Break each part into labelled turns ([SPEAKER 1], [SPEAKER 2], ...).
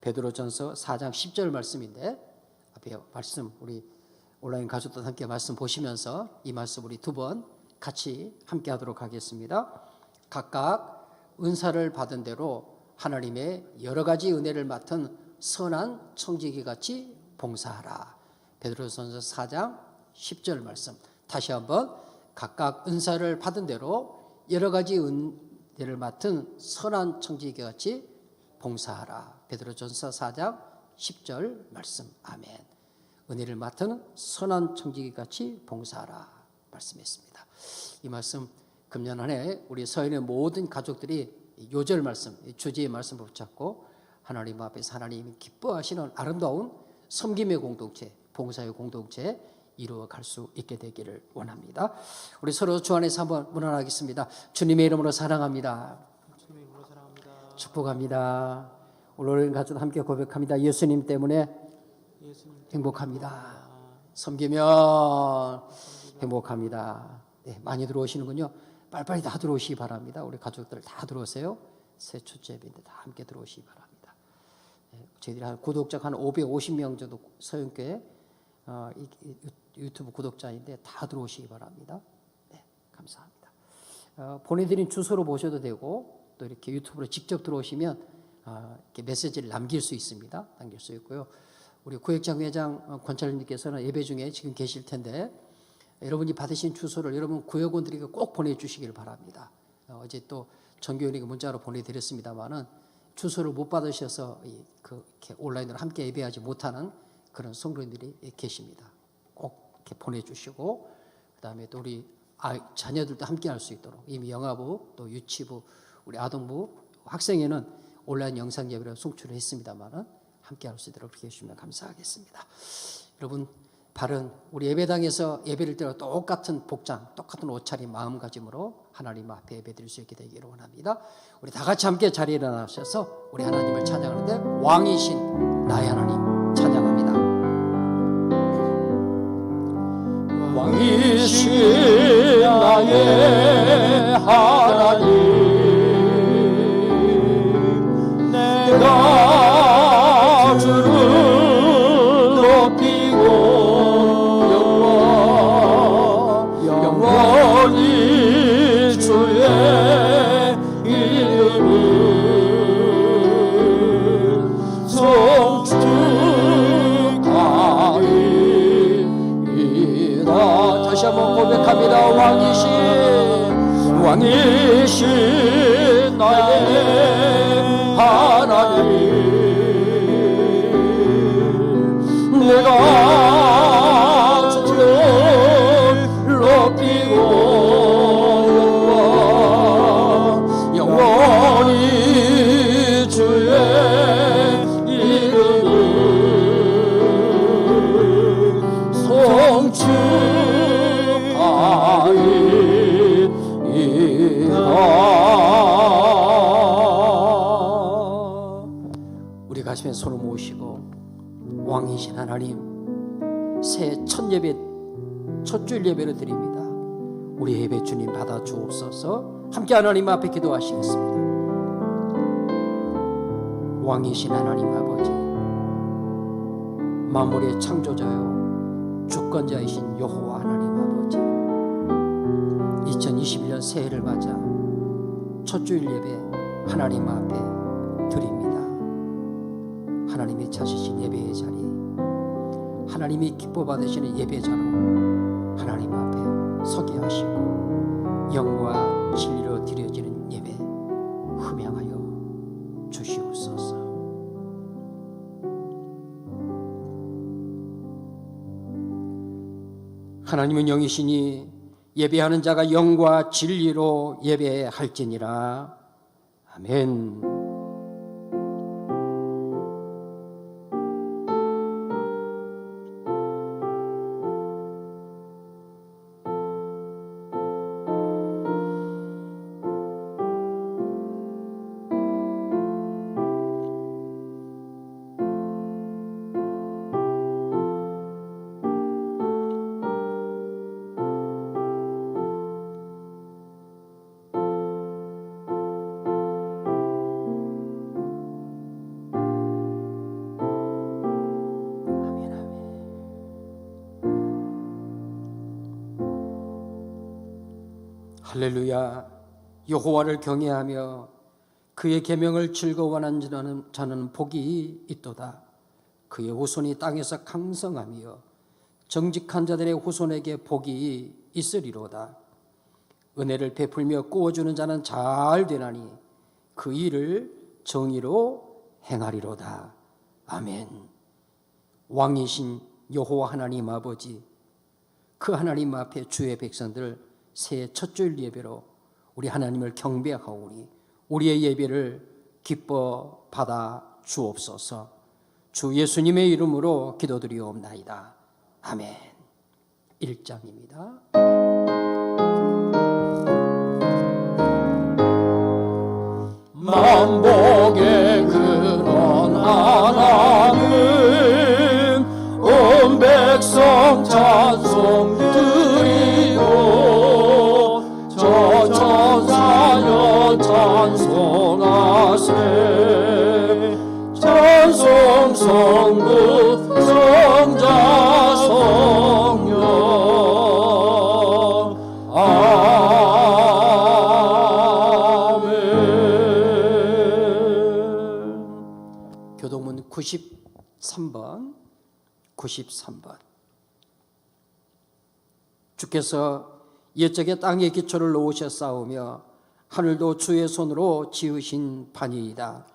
[SPEAKER 1] 베드로전서 4장 10절 말씀인데, 앞에 말씀 우리 온라인 가족들 함께 말씀 보시면서 이 말씀 우리 두 번 같이 함께 하도록 하겠습니다. 각각 은사를 받은 대로 하나님의 여러 가지 은혜를 맡은 선한 청지기 같이 봉사하라. 베드로전서 4장 10절 말씀 다시 한번, 각각 은사를 받은 대로 여러 가지 은혜를 맡은 선한 청지기 같이 봉사하라. 베드로전서 4장 10절 말씀. 아멘. 은혜를 맡은 선한 청지기 같이 봉사하라 말씀했습니다. 이 말씀 금년 한 해 우리 서인의 모든 가족들이 요절 말씀, 주제의 말씀을 붙잡고 하나님 앞에서 하나님이 기뻐하시는 아름다운 섬김의 공동체, 봉사의 공동체 이루어 갈 수 있게 되기를 원합니다. 우리 서로 주 안에서 한번 문안하겠습니다. 주님의 이름으로 사랑합니다.
[SPEAKER 2] 주님의 이름으로 사랑합니다.
[SPEAKER 1] 축복합니다. 오늘 가족 함께 고백합니다. 예수님 때문에
[SPEAKER 2] 예수님
[SPEAKER 1] 행복합니다. 섬기면 행복합니다. 네, 많이 들어오시는군요. 빨리빨리 다 들어오시기 바랍니다. 우리 가족들 다 들어오세요. 새 첫째 예배인데 다 함께 들어오시기 바랍니다. 네, 저희들이 한 구독자가 한 550명 정도 서영교회 유튜브 구독자인데 다 들어오시기 바랍니다. 네, 감사합니다. 보내드린 주소로 보셔도 되고 또 이렇게 유튜브로 직접 들어오시면 이렇게 메시지를 남길 수 있습니다. 남길 수 있고요. 우리 구역장 회장 권찰님께서는 예배 중에 지금 계실 텐데 여러분이 받으신 주소를 여러분 구역원들에게 꼭 보내주시길 바랍니다. 어제 또 정교원에게 문자로 보내드렸습니다만은 주소를 못 받으셔서 이렇게 온라인으로 함께 예배하지 못하는 그런 성도님들이 계십니다. 꼭 이렇게 보내주시고 그다음에 또 우리 자녀들도 함께 할 수 있도록 이미 영아부 또 유치부 우리 아동부 학생회는 온라인 영상 예배를 송출을 했습니다만은 함께 할 수 있도록 그렇게 해주시면 감사하겠습니다. 여러분 바른 우리 예배당에서 예배를 드려 똑같은 복장, 똑같은 옷차림, 마음가짐으로 하나님 앞에 예배드릴 수 있게 되기를 원합니다. 우리 다 같이 함께 자리에 일어나셔서 우리 하나님을 찬양하는데 왕이신 나의 하나님 찬양합니다.
[SPEAKER 3] 왕이신 나의 하나님, 내가 주를 높이고 영원히 주의 이름을 송축하리이다.
[SPEAKER 1] 다시 한번 고백합니다.
[SPEAKER 3] 왕이신 나의 하나님, 내가 주를 높이고 영원히 주의 이름을 송축하리이다.
[SPEAKER 1] 우리 가슴에 손을 모으시고 왕이신 하나님 새 첫 예배 첫 주일 예배를 드립니다. 우리 예배 주님 받아 주옵소서. 함께 하나님 앞에 기도하시겠습니다. 왕이신 하나님 아버지, 만물의 창조자요 주권자이신 여호와 하나님 아버지, 2021년 새해를 맞아 첫 주일 예배 하나님 앞에 드립니다. 하나님이 찾으신 예배의 자리, 하나님이 기뻐 받으시는 예배자로 하나님 앞에 서게 하시고 영과 진리로 드려지는 예배 흠양하여 주시옵소서. 하나님은 영이시니 예배하는 자가 영과 진리로 예배할지니라. 아멘. 할렐루야. 여호와를 경외하며 그의 계명을 즐거워하는 자는 복이 있도다. 그의 후손이 땅에서 강성하며 정직한 자들의 후손에게 복이 있으리로다. 은혜를 베풀며 꾸어주는 자는 잘 되나니 그 일을 정의로 행하리로다. 아멘. 왕이신 여호와 하나님 아버지, 그 하나님 앞에 주의 백성들 새해 첫 주일 예배로 우리 하나님을 경배하오니 우리의 예배를 기뻐 받아 주옵소서. 주 예수님의 이름으로 기도드리옵나이다. 아멘. 1장입니다.
[SPEAKER 3] 만복의 근원 하나님 온 백성 찬송 드리고 저 천사여 찬송하세 찬송 성부 성자 성령
[SPEAKER 1] 교동문 93번. 주께서 옛적에 땅에 기초를 놓으셔 쌓으며 하늘도 주의 손으로 지으신 판이이다.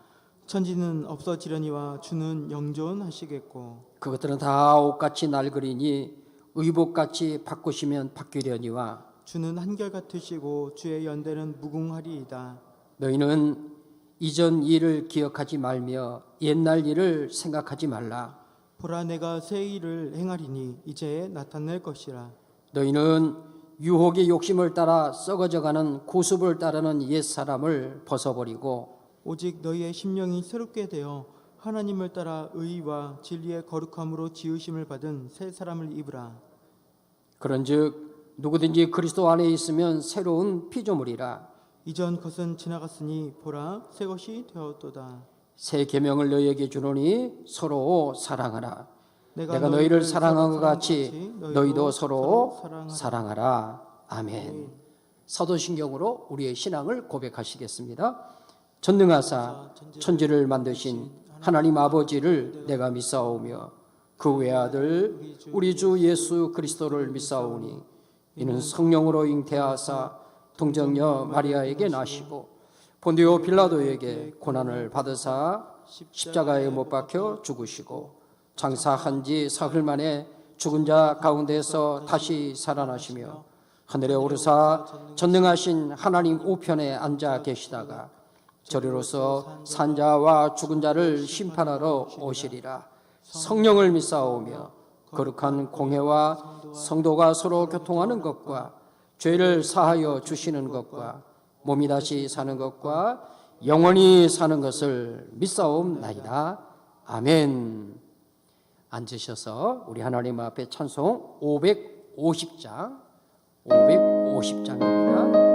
[SPEAKER 2] 천지는 없어지려니와 주는 영존하시겠고
[SPEAKER 1] 그것들은 다 옷같이 낡으리니 의복같이 바꾸시면 바뀌려니와
[SPEAKER 2] 주는 한결같으시고 주의 연대는 무궁하리이다.
[SPEAKER 1] 너희는 이전 일을 기억하지 말며 옛날 일을 생각하지 말라.
[SPEAKER 2] 보라 내가 새 일을 행하리니 이제 나타낼 것이라.
[SPEAKER 1] 너희는 유혹의 욕심을 따라 썩어져가는 고습을 따르는 옛사람을 벗어버리고
[SPEAKER 2] 오직 너희의 심령이 새롭게 되어 하나님을 따라 의와 진리의 거룩함으로 지으심을 받은 새 사람을 입으라.
[SPEAKER 1] 그런즉 누구든지 그리스도 안에 있으면 새로운 피조물이라.
[SPEAKER 2] 이전 것은 지나갔으니 보라 새 것이 되었도다.
[SPEAKER 1] 새 계명을 너희에게 주노니 서로 사랑하라. 내가 너희를 사랑한 것 같이 너희도 서로 사랑하라. 아멘. 사도신경으로 우리의 신앙을 고백하시겠습니다. 전능하사 천지를 만드신 하나님 아버지를 내가 믿사오며 그 외아들 우리 주 예수 그리스도를 믿사오니 이는 성령으로 잉태하사 동정녀 마리아에게 나시고 본디오 빌라도에게 고난을 받으사 십자가에 못 박혀 죽으시고 장사한 지 사흘 만에 죽은 자 가운데서 다시 살아나시며 하늘에 오르사 전능하신 하나님 우편에 앉아 계시다가 저리로서 산자와 죽은 자를 심판하러 오시리라. 성령을 믿사오며 거룩한 공회와 성도가 서로 교통하는 것과 죄를 사하여 주시는 것과 몸이 다시 사는 것과 영원히 사는 것을 믿사옵나이다. 아멘. 앉으셔서 우리 하나님 앞에 찬송 550장입니다.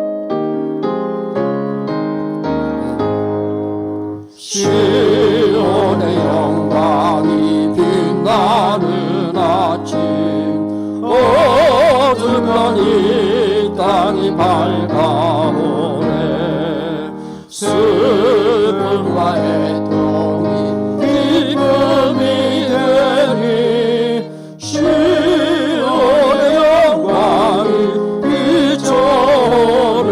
[SPEAKER 3] 시온의 영광이 빛나는 아침 어두운 이 땅이 밝아오네 슬픔과 애통이 기쁨이 되니 시온의 영광이 비춰오네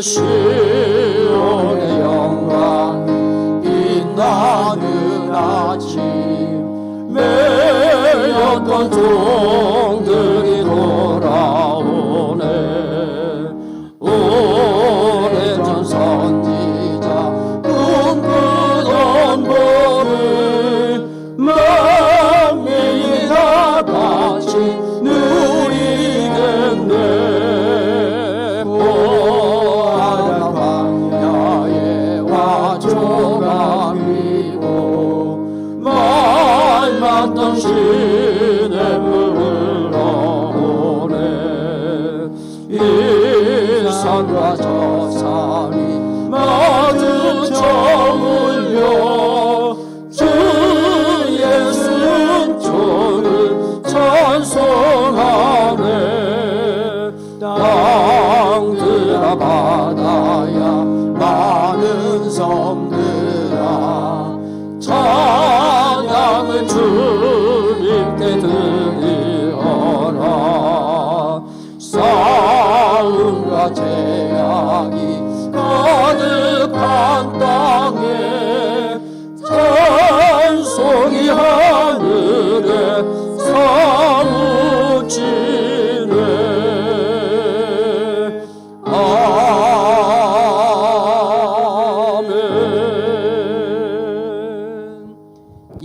[SPEAKER 3] 시온의 영광 빛나는 아침 매였던 종들이 돌아오네 오래전 선지자 꿈꾸던 복을 만민이 다 같이 누리겠네 보아라 광야에 와 조각이고 말 맞던 시냇물을 흘러오네 이 산과 저 산이 마주쳐 울려 주 예수 종을 찬송하네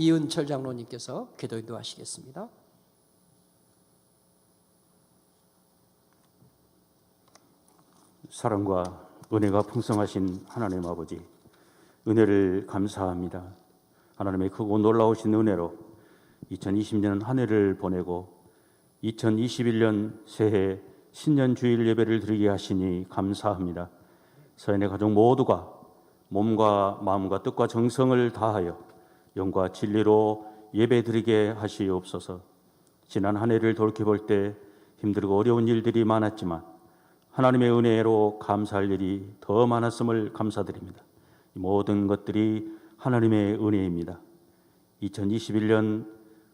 [SPEAKER 1] 이은철 장로님께서 기도 인도하시겠습니다.
[SPEAKER 4] 사랑과 은혜가 풍성하신 하나님 아버지, 은혜를 감사합니다. 하나님의 크고 놀라우신 은혜로 2020년 한 해를 보내고 2021년 새해 신년 주일 예배를 드리게 하시니 감사합니다. 서연의 가족 모두가 몸과 마음과 뜻과 정성을 다하여 영과 진리로 예배 드리게 하시옵소서. 지난 한 해를 돌이켜볼 때 힘들고 어려운 일들이 많았지만 하나님의 은혜로 감사할 일이 더 많았음을 감사드립니다. 이 모든 것들이 하나님의 은혜입니다. 2021년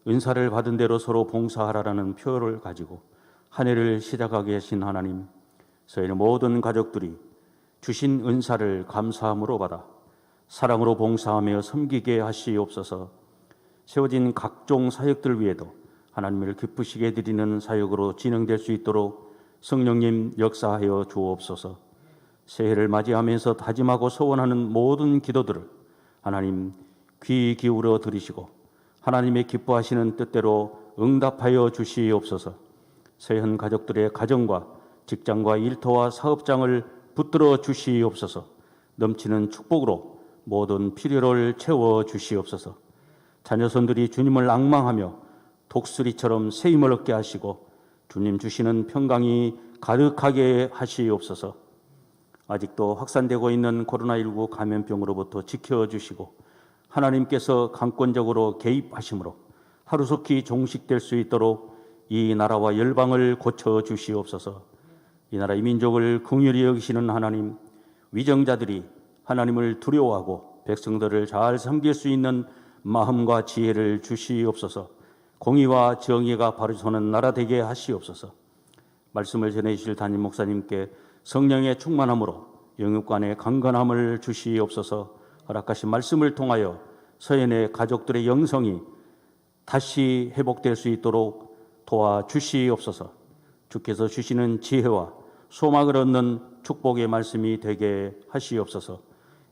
[SPEAKER 4] 은사를 받은 대로 서로 봉사하라라는 표를 가지고 한 해를 시작하게 하신 하나님, 저희는 모든 가족들이 주신 은사를 감사함으로 받아 사랑으로 봉사하며 섬기게 하시옵소서. 세워진 각종 사역들 위에도 하나님을 기쁘시게 드리는 사역으로 진행될 수 있도록 성령님 역사하여 주옵소서. 새해를 맞이하면서 다짐하고 소원하는 모든 기도들을 하나님 귀 기울여 들으시고 하나님의 기뻐하시는 뜻대로 응답하여 주시옵소서. 세현 가족들의 가정과 직장과 일터와 사업장을 붙들어 주시옵소서. 넘치는 축복으로 모든 필요를 채워 주시옵소서. 자녀손들이 주님을 앙망하며 독수리처럼 새 힘을 얻게 하시고 주님 주시는 평강이 가득하게 하시옵소서. 아직도 확산되고 있는 코로나19 감염병으로부터 지켜주시고 하나님께서 강권적으로 개입하심으로 하루속히 종식될 수 있도록 이 나라와 열방을 고쳐주시옵소서. 이 나라 이 민족을 긍휼히 여기시는 하나님, 위정자들이 하나님을 두려워하고 백성들을 잘 섬길 수 있는 마음과 지혜를 주시옵소서. 공의와 정의가 바로 서는 나라 되게 하시옵소서. 말씀을 전해주실 담임 목사님께 성령의 충만함으로 영육간의 강건함을 주시옵소서. 허락하신 말씀을 통하여 서연의 가족들의 영성이 다시 회복될 수 있도록 도와주시옵소서. 주께서 주시는 지혜와 소망을 얻는 축복의 말씀이 되게 하시옵소서.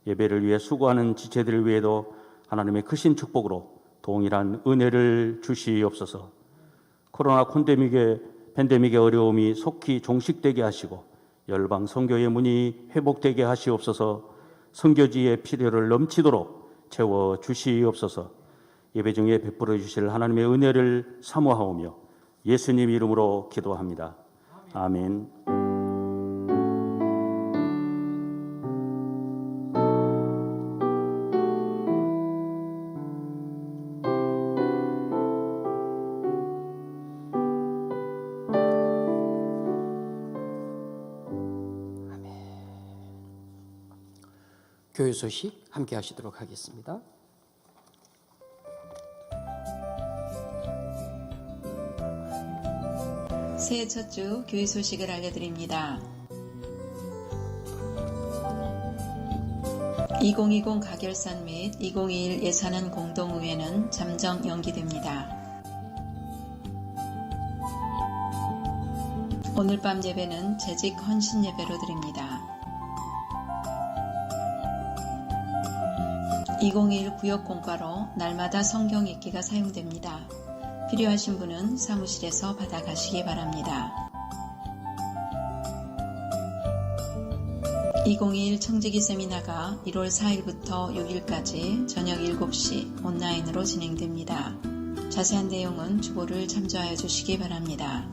[SPEAKER 4] 예배를 위해 수고하는 지체들을 위해도 하나님의 크신 축복으로 동일한 은혜를 주시옵소서. 코로나 팬데믹의 어려움이 속히 종식되게 하시고 열방 선교의 문이 회복되게 하시옵소서. 선교지의 필요를 넘치도록 채워 주시옵소서. 예배 중에 베풀어 주실 하나님의 은혜를 사모하오며 예수님 이름으로 기도합니다. 아멘.
[SPEAKER 1] 교회 소식 함께 하시도록 하겠습니다.
[SPEAKER 5] 새해 첫 주 교회 소식을 알려드립니다. 2020 가결산 및 2021 예산안 공동의회는 잠정 연기됩니다. 오늘 밤 예배는 재직 헌신 예배로 드립니다. 2021 구역 공과로 날마다 성경 읽기가 사용됩니다. 필요하신 분은 사무실에서 받아가시기 바랍니다. 2021 청지기 세미나가 1월 4일부터 6일까지 저녁 7시 온라인으로 진행됩니다. 자세한 내용은 주보를 참조하여 주시기 바랍니다.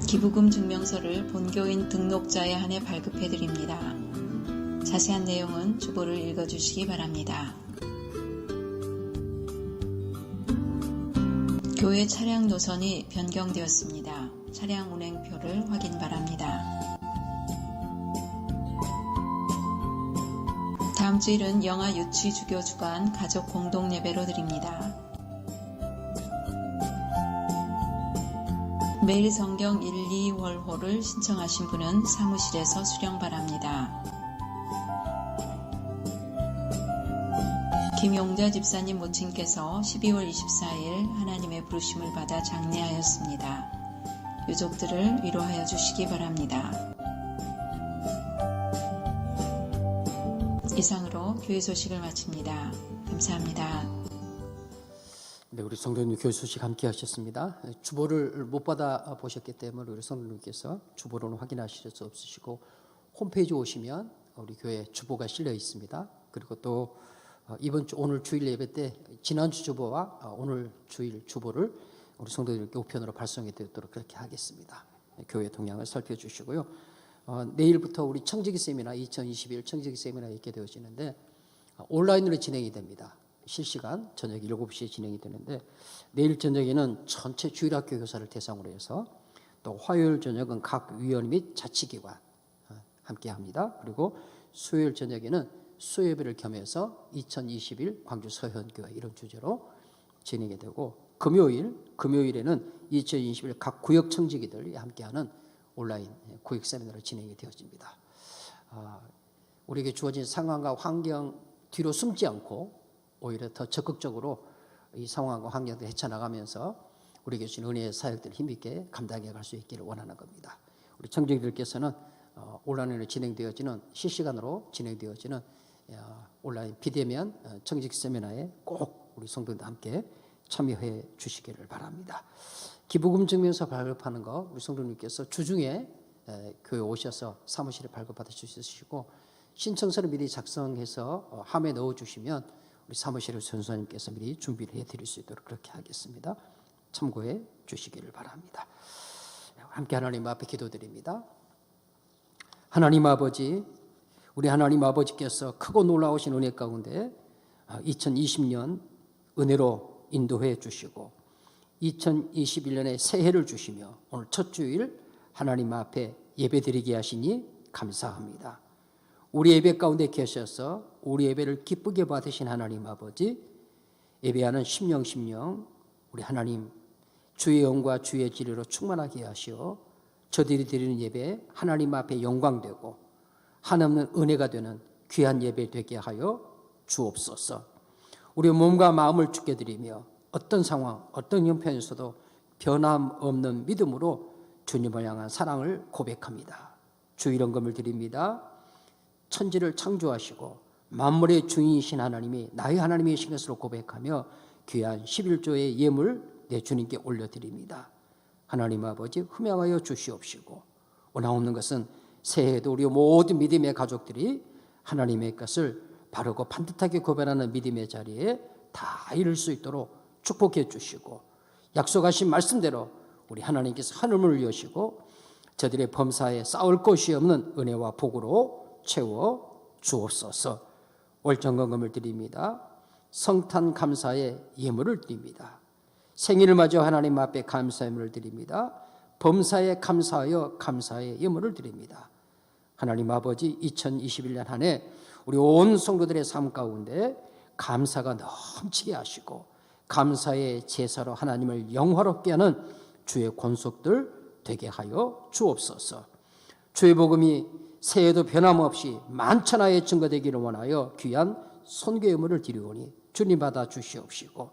[SPEAKER 5] 기부금 증명서를 본교인 등록자에 한해 발급해 드립니다. 자세한 내용은 주보를 읽어주시기 바랍니다. 교회 차량 노선이 변경되었습니다. 차량 운행표를 확인 바랍니다. 다음 주일은 영아 유치 주교 주간 가족 공동 예배로 드립니다. 매일 성경 1, 2월호를 신청하신 분은 사무실에서 수령 바랍니다. 김용자 집사님 모친께서 12월 24일 하나님의 부르심을 받아 장례하였습니다. 유족들을 위로하여 주시기 바랍니다. 이상으로 교회 소식을 마칩니다. 감사합니다.
[SPEAKER 1] 네, 우리 성도님 교회 소식 함께 하셨습니다. 주보를 못 받아 보셨기 때문에 우리 성도님께서 주보로는 확인하실 수 없으시고 홈페이지 오시면 우리 교회 주보가 실려 있습니다. 그리고 또 이번 주 오늘 주일 예배 때 지난주 주보와 오늘 주일 주보를 우리 성도님께 우편으로 발송해 드리도록 그렇게 하겠습니다. 교회 동향을 살펴주시고요. 내일부터 우리 청지기 세미나 2021 청지기 세미나 있게 되어지는데 온라인으로 진행이 됩니다. 실시간 저녁 7시에 진행이 되는데 내일 저녁에는 전체 주일학교 교사를 대상으로 해서 또 화요일 저녁은 각 위원 및 자치기관 함께 합니다. 그리고 수요일 저녁에는 수요예배를 겸해서 2021 광주 서현교회 이런 주제로 진행이 되고 금요일에는 2021 각 구역 청지기들이 함께하는 온라인 구역 세미나로 진행이 되어집니다. 우리에게 주어진 상황과 환경 뒤로 숨지 않고 오히려 더 적극적으로 이 상황과 환경을 헤쳐나가면서 우리에게 주신 은혜의 사역들을 힘있게 감당해 갈 수 있기를 원하는 겁니다. 우리 청지기들께서는 온라인으로 진행되어지는 실시간으로 진행되어지는 온라인 비대면 청지기 세미나에 꼭 우리 성도들과 함께 참여해 주시기를 바랍니다. 기부금 증명서 발급하는 거 우리 성도님께서 주중에 교회 오셔서 사무실에 발급받아 주시고 신청서를 미리 작성해서 함에 넣어주시면 우리 사무실의 전수사님께서 미리 준비를 해드릴 수 있도록 그렇게 하겠습니다. 참고해 주시기를 바랍니다. 함께 하나님 앞에 기도드립니다. 하나님 아버지, 우리 하나님 아버지께서 크고 놀라우신 은혜 가운데 2020년 은혜로 인도해 주시고 2021년에 새해를 주시며 오늘 첫 주일 하나님 앞에 예배드리게 하시니 감사합니다. 우리 예배 가운데 계셔서 우리 예배를 기쁘게 받으신 하나님 아버지, 예배하는 심령 우리 하나님 주의 영과 주의 진리로 충만하게 하시어 저들이 드리는 예배 하나님 앞에 영광되고 한없는 은혜가 되는 귀한 예배 되게 하여 주옵소서. 우리 몸과 마음을 주께 드리며 어떤 상황, 어떤 형편에서도 변함없는 믿음으로 주님을 향한 사랑을 고백합니다. 주 이런금을 드립니다. 천지를 창조하시고 만물의 주인이신 하나님이 나의 하나님이신 것으로 고백하며 귀한 11조의 예물 내 주님께 올려드립니다. 하나님 아버지 흠양하여 주시옵시고 원하옵는 것은 새해에도 우리 모든 믿음의 가족들이 하나님의 것을 바르고 반듯하게 고백하는 믿음의 자리에 다 이룰 수 있도록 축복해 주시고 약속하신 말씀대로 우리 하나님께서 하늘문을 여시고 저들의 범사에 싸울 것이 없는 은혜와 복으로 채워 주옵소서. 월정건금을 드립니다. 성탄 감사의 예물을 드립니다. 생일을 맞아 하나님 앞에 감사의 예물을 드립니다. 범사에 감사하여 감사의 예물을 드립니다. 하나님 아버지 2021년 한 해 우리 온 성도들의 삶 가운데 감사가 넘치게 하시고 감사의 제사로 하나님을 영화롭게 하는 주의 권속들 되게 하여 주옵소서. 주의 복음이 새해도 변함없이 만천하에 증거되기를 원하여 귀한 선교 예물을 드리오니 주님 받아 주시옵시고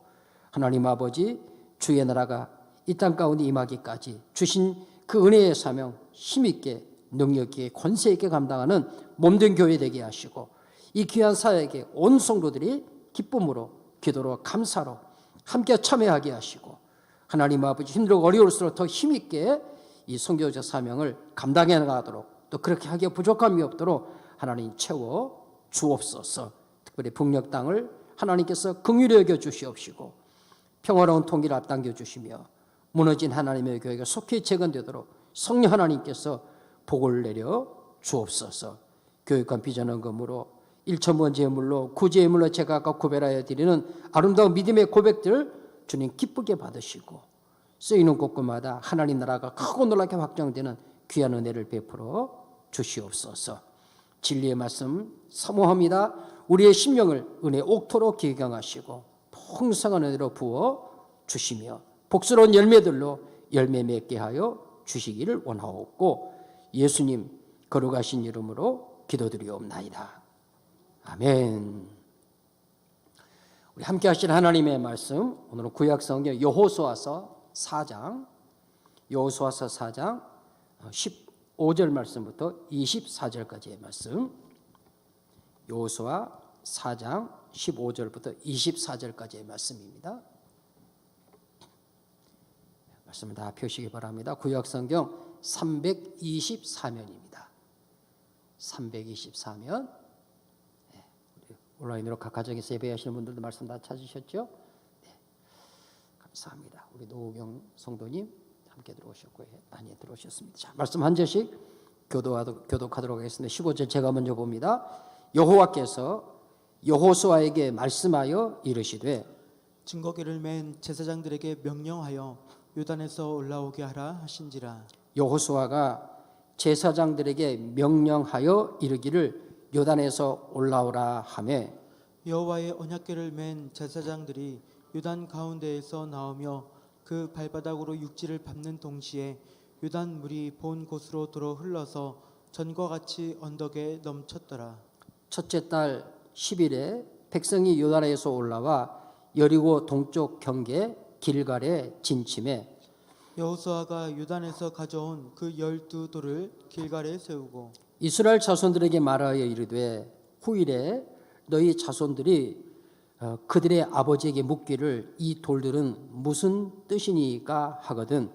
[SPEAKER 1] 하나님 아버지 주의 나라가 이 땅 가운데 임하기까지 주신 그 은혜의 사명 힘있게 능력있게 권세있게 감당하는 몸된 교회 되게 하시고 이 귀한 사역에 온 성도들이 기쁨으로 기도로 감사로 함께 참여하게 하시고 하나님 아버지 힘들고 어려울수록 더 힘있게 이 선교적 사명을 감당해 나가도록 또 그렇게 하기에 부족함이 없도록 하나님 채워 주옵소서. 특별히 북녘 땅을 하나님께서 긍휼히 여겨 주시옵시고 평화로운 통일을 앞당겨 주시며 무너진 하나님의 교회가 속히 재건되도록 성령 하나님께서 복을 내려 주옵소서. 교육관 비전헌금으로 1,000번 제물로 구제물로 제가 아까 구별하여 드리는 아름다운 믿음의 고백들 주님 기쁘게 받으시고 쓰이는 곳곳마다 하나님 나라가 크고 놀랍게 확장되는 귀한 은혜를 베풀어 주시옵소서. 진리의 말씀 사모합니다. 우리의 심령을 은혜 옥토로 기경하시고 풍성한 은혜로 부어 주시며 복스러운 열매들로 열매 맺게 하여 주시기를 원하옵고 예수님 거룩하신 이름으로 기도드리옵나이다. 아멘. 우리 함께 하실 하나님의 말씀 오늘은 구약성경 여호수아서 4장 15절 말씀부터 24절까지의 말씀 여호수아 4장 15절부터 24절까지의 말씀입니다. 말씀을 다 펴시기 바랍니다. 구약성경 324면입니다. 324면. 온라인으로 각 가정에서 예배하시는 분들도 말씀 다 찾으셨죠? 네. 감사합니다. 우리 노우경 성도님 함께 들어오셨고 많이 들어오셨습니다. 자, 말씀 한 절씩 교독하도록 하겠습니다. 15절 제가 먼저 봅니다. 여호와께서 여호수아에게 말씀하여 이르시되
[SPEAKER 2] 증거기를 맨 제사장들에게 명령하여 요단에서 올라오게 하라 하신지라.
[SPEAKER 1] 여호수아가 제사장들에게 명령하여 이르기를 요단에서 올라오라 하매
[SPEAKER 2] 여호와의 언약궤를 맨 제사장들이 요단 가운데에서 나오며 그 발바닥으로 육지를 밟는 동시에 요단 물이 본 곳으로 들어 흘러서 전과 같이 언덕에 넘쳤더라.
[SPEAKER 1] 첫째 달 10일에 백성이 요단에서 올라와 여리고 동쪽 경계 길갈에 진침해
[SPEAKER 2] 여호수아가 요단에서 가져온 그 12돌을 길갈에 세우고
[SPEAKER 1] 이스라엘 자손들에게 말하여 이르되 후일에 너희 자손들이 그들의 아버지에게 묻기를 이 돌들은 무슨 뜻이니까 하거든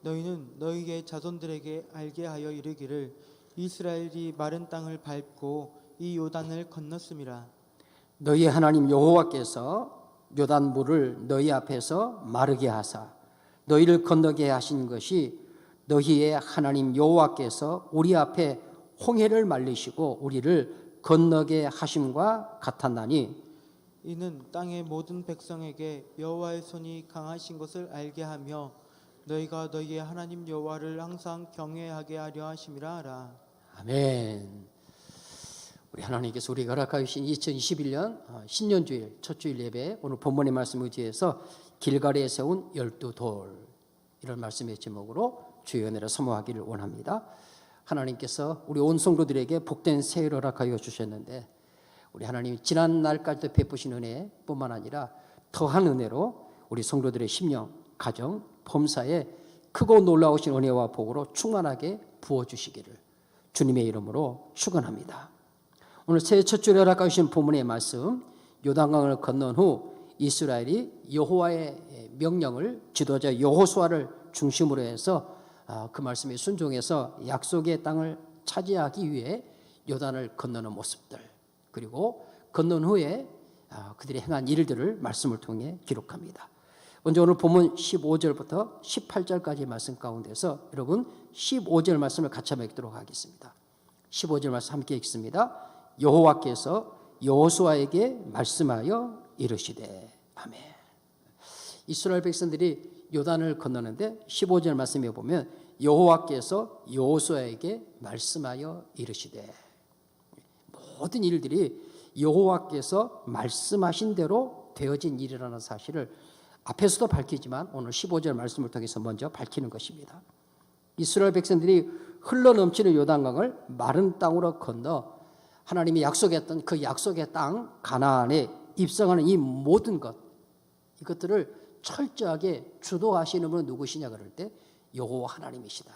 [SPEAKER 2] 너희는 너희의 자손들에게 알게 하여 이르기를 이스라엘이 마른 땅을 밟고 이 요단을 건넜음이라.
[SPEAKER 1] 너희 하나님 여호와께서 요단 물을 너희 앞에서 마르게 하사 너희를 건너게 하신 것이 너희의 하나님 여호와께서 우리 앞에 홍해를 말리시고 우리를 건너게 하심과 같았나니
[SPEAKER 2] 이는 땅의 모든 백성에게 여호와의 손이 강하신 것을 알게 하며 너희가 너희의 하나님 여호와를 항상 경외하게 하려 하심이라 하라.
[SPEAKER 1] 아멘. 우리 하나님께서 우리가 허락하여 주신 2021년 신년주일 첫 주일 예배 오늘 본문의 말씀 의지해서 길갈에 세운 12돌 이런 말씀의 제목으로 주의 은혜를 사모하기를 원합니다. 하나님께서 우리 온 성도들에게 복된 새해를 허락하여 주셨는데 우리 하나님이 지난 날까지도 베푸신 은혜뿐만 아니라 더한 은혜로 우리 성도들의 심령, 가정, 범사에 크고 놀라우신 은혜와 복으로 충만하게 부어주시기를 주님의 이름으로 축원합니다. 오늘 새해 첫 주일에 허락하신 본문의 말씀 요단강을 건넌 후 이스라엘이 여호와의 명령을 지도자 여호수아를 중심으로 해서 그 말씀에 순종해서 약속의 땅을 차지하기 위해 요단을 건너는 모습들 그리고 건넌 후에 그들이 행한 일들을 말씀을 통해 기록합니다. 먼저 오늘 본문 15절부터 18절까지의 말씀 가운데서 여러분 15절 말씀을 같이 한번 읽도록 하겠습니다. 15절 말씀 함께 읽습니다. 여호와께서 여호수아에게 말씀하여 이르시되 아멘. 이스라엘 백성들이 요단을 건너는데 15절 말씀에 보면 여호와께서 여호수아에게 말씀하여 이르시되 모든 일들이 여호와께서 말씀하신 대로 되어진 일이라는 사실을 앞에서도 밝히지만 오늘 15절 말씀을 통해서 먼저 밝히는 것입니다. 이스라엘 백성들이 흘러넘치는 요단강을 마른 땅으로 건너 하나님이 약속했던 그 약속의 땅 가나안에 입성하는 이 모든 것 이것들을 철저하게 주도하시는 분은 누구시냐 그럴 때 여호와 하나님이시다.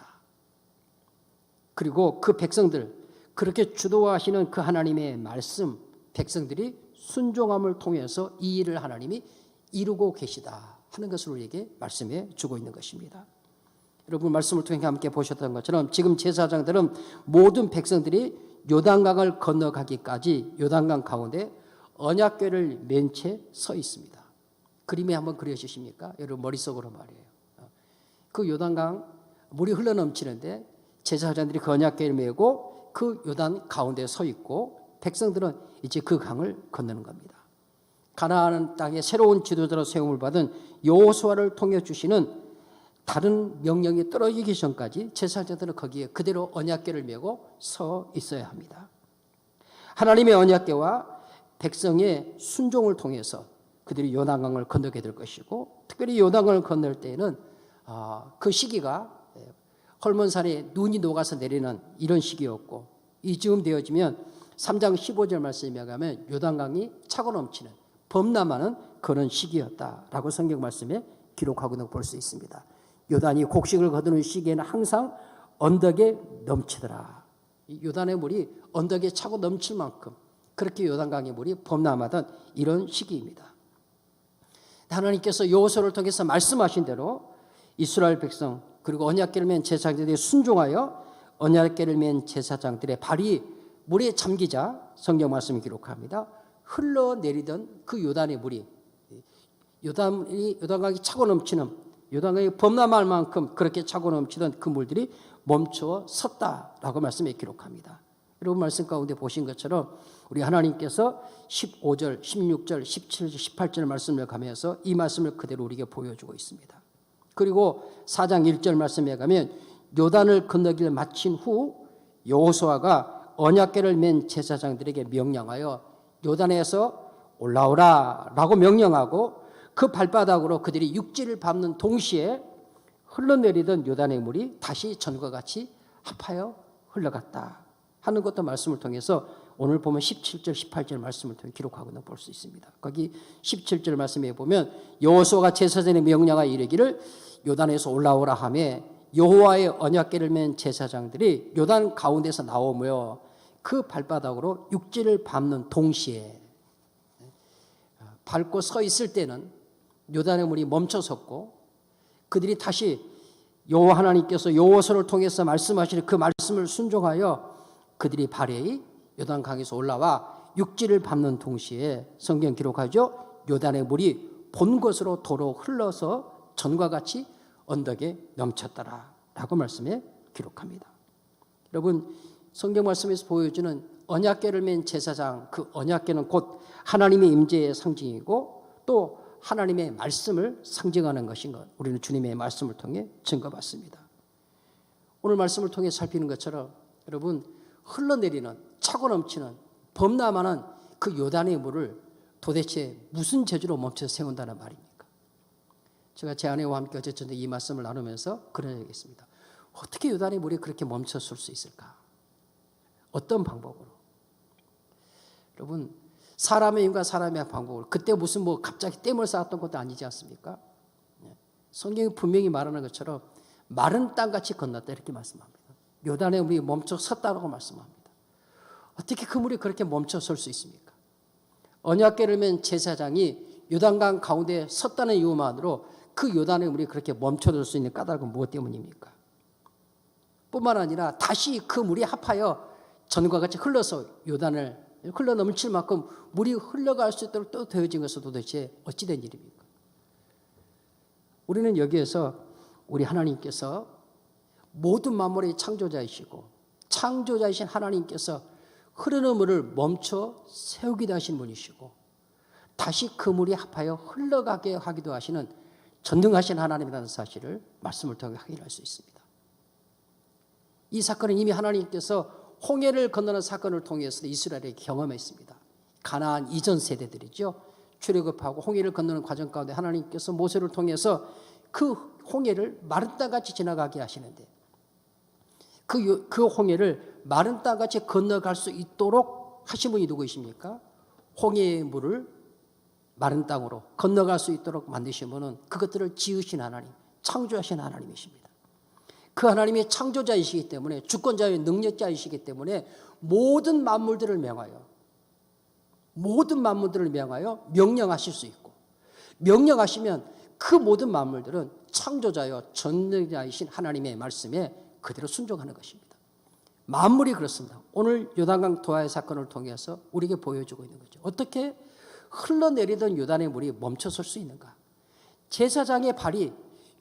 [SPEAKER 1] 그리고 그 백성들 그렇게 주도하시는 그 하나님의 말씀 백성들이 순종함을 통해서 이 일을 하나님이 이루고 계시다 하는 것을 우리에게 말씀해 주고 있는 것입니다. 여러분 말씀을 통해 함께 보셨던 것처럼 지금 제사장들은 모든 백성들이 요단강을 건너가기까지 요단강 가운데 언약궤를 맨 채 서 있습니다. 그림에 한번 그려주십니까? 여러분 머릿속으로 말이에요. 그 요단강 물이 흘러넘치는데 제사장들이 그 언약궤를 메고 그 요단 가운데 서 있고 백성들은 이제 그 강을 건너는 겁니다. 가나안 땅에 새로운 지도자로 세움을 받은 여호수아를 통해 주시는 다른 명령이 떨어지기 전까지 제사장들은 거기에 그대로 언약궤를 메고 서 있어야 합니다. 하나님의 언약궤와 백성의 순종을 통해서 그들이 요단강을 건너게 될 것이고 특별히 요단강을 건널 때에는 그 시기가 헐몬산에 눈이 녹아서 내리는 이런 시기였고 이쯤 되어지면 3장 15절 말씀에 가면 요단강이 차고 넘치는 범람하는 그런 시기였다라고 성경 말씀에 기록하고 있는 걸 볼 수 있습니다. 요단이 곡식을 거두는 시기에는 항상 언덕에 넘치더라. 요단의 물이 언덕에 차고 넘칠 만큼 그렇게 요단강의 물이 범람하던 이런 시기입니다. 하나님께서 여호수아를 통해서 말씀하신 대로 이스라엘 백성 그리고 언약궤를 맨 제사장들이 순종하여 언약궤를 맨 제사장들의 발이 물에 잠기자 성경 말씀이 기록합니다. 흘러내리던 그 요단의 물이 요단강이 차고 넘치는 요단강이 범람할 만큼 그렇게 차고 넘치던 그 물들이 멈춰 섰다라고 말씀에 기록합니다. 여러분 말씀 가운데 보신 것처럼 우리 하나님께서 15절, 16절, 17절, 18절 말씀을 가면서 이 말씀을 그대로 우리에게 보여주고 있습니다. 그리고 4장 1절 말씀에 가면 요단을 건너기를 마친 후 여호수아가 언약궤를 맨 제사장들에게 명령하여 요단에서 올라오라라고 명령하고 그 발바닥으로 그들이 육지를 밟는 동시에 흘러내리던 요단의 물이 다시 전과 같이 합하여 흘러갔다 하는 것도 말씀을 통해서 오늘 보면 17절, 18절 말씀을 통해 기록하고 볼 수 있습니다. 거기 17절 말씀에 보면 여호수아가 제사장의 명령하여 이르기를 요단에서 올라오라 하며 여호와의 언약궤를 맨 제사장들이 요단 가운데서 나오며 그 발바닥으로 육지를 밟는 동시에 밟고 서 있을 때는 요단의 물이 멈춰 섰고 그들이 다시 여호와 하나님께서 여호수아를 통해서 말씀하시는 그 말씀을 순종하여 그들이 발이 요단강에서 올라와 육지를 밟는 동시에 성경 기록하죠. 요단의 물이 본 곳으로 도로 흘러서 전과 같이 언덕에 넘쳤더라 라고 말씀에 기록합니다. 여러분 성경 말씀에서 보여주는 언약궤를 맨 제사장 그 언약궤는 곧 하나님의 임재의 상징이고 또 하나님의 말씀을 상징하는 것인 것 우리는 주님의 말씀을 통해 증거받습니다. 오늘 말씀을 통해 살피는 것처럼 여러분 흘러내리는 차고 넘치는 범람하는 그 요단의 물을 도대체 무슨 재주로 멈춰 세운다는 말입니까? 제가 제 아내와 함께 어제 저녁에 이 말씀을 나누면서 그런 얘기했습니다. 어떻게 요단의 물이 그렇게 멈춰설 수 있을까? 어떤 방법으로? 여러분 사람의 힘과 사람의 방법으로 그때 무슨 뭐 갑자기 댐을 쌓았던 것도 아니지 않습니까? 성경이 분명히 말하는 것처럼 마른 땅같이 건넜다 이렇게 말씀합니다. 요단의 물이 멈춰 섰다고 말씀합니다. 어떻게 그 물이 그렇게 멈춰 설 수 있습니까? 언약궤를 맨 제사장이 요단강 가운데 섰다는 이유만으로 그 요단의 물이 그렇게 멈춰설 수 있는 까닭은 무엇 때문입니까? 뿐만 아니라 다시 그 물이 합하여 전과 같이 흘러서 요단을 흘러 넘칠 만큼 물이 흘러갈 수 있도록 또 되어진 것은 도대체 어찌된 일입니까? 우리는 여기에서 우리 하나님께서 모든 만물의 창조자이시고 창조자이신 하나님께서 흐르는 물을 멈춰 세우기도 하신 분이시고 다시 그 물이 합하여 흘러가게 하기도 하시는 전능하신 하나님이라는 사실을 말씀을 통해 확인할 수 있습니다. 이 사건은 이미 하나님께서 홍해를 건너는 사건을 통해서 이스라엘이 경험했습니다. 가나안 이전 세대들이죠. 출애굽하고 홍해를 건너는 과정 가운데 하나님께서 모세를 통해서 그 홍해를 마른 땅같이 지나가게 하시는데 그 홍해를 마른 땅같이 건너갈 수 있도록 하신 분이 누구이십니까? 홍해의 물을 마른 땅으로 건너갈 수 있도록 만드신 분은 그것들을 지으신 하나님, 창조하신 하나님이십니다. 그 하나님이 창조자이시기 때문에 주권자의 능력자이시기 때문에 모든 만물들을 명하여 명령하실 수 있고 명령하시면 그 모든 만물들은 창조자여 전능자이신 하나님의 말씀에 그대로 순종하는 것입니다. 만물이 그렇습니다. 오늘 요단강 도하의 사건을 통해서 우리에게 보여주고 있는 거죠. 어떻게 흘러내리던 요단의 물이 멈춰설 수 있는가? 제사장의 발이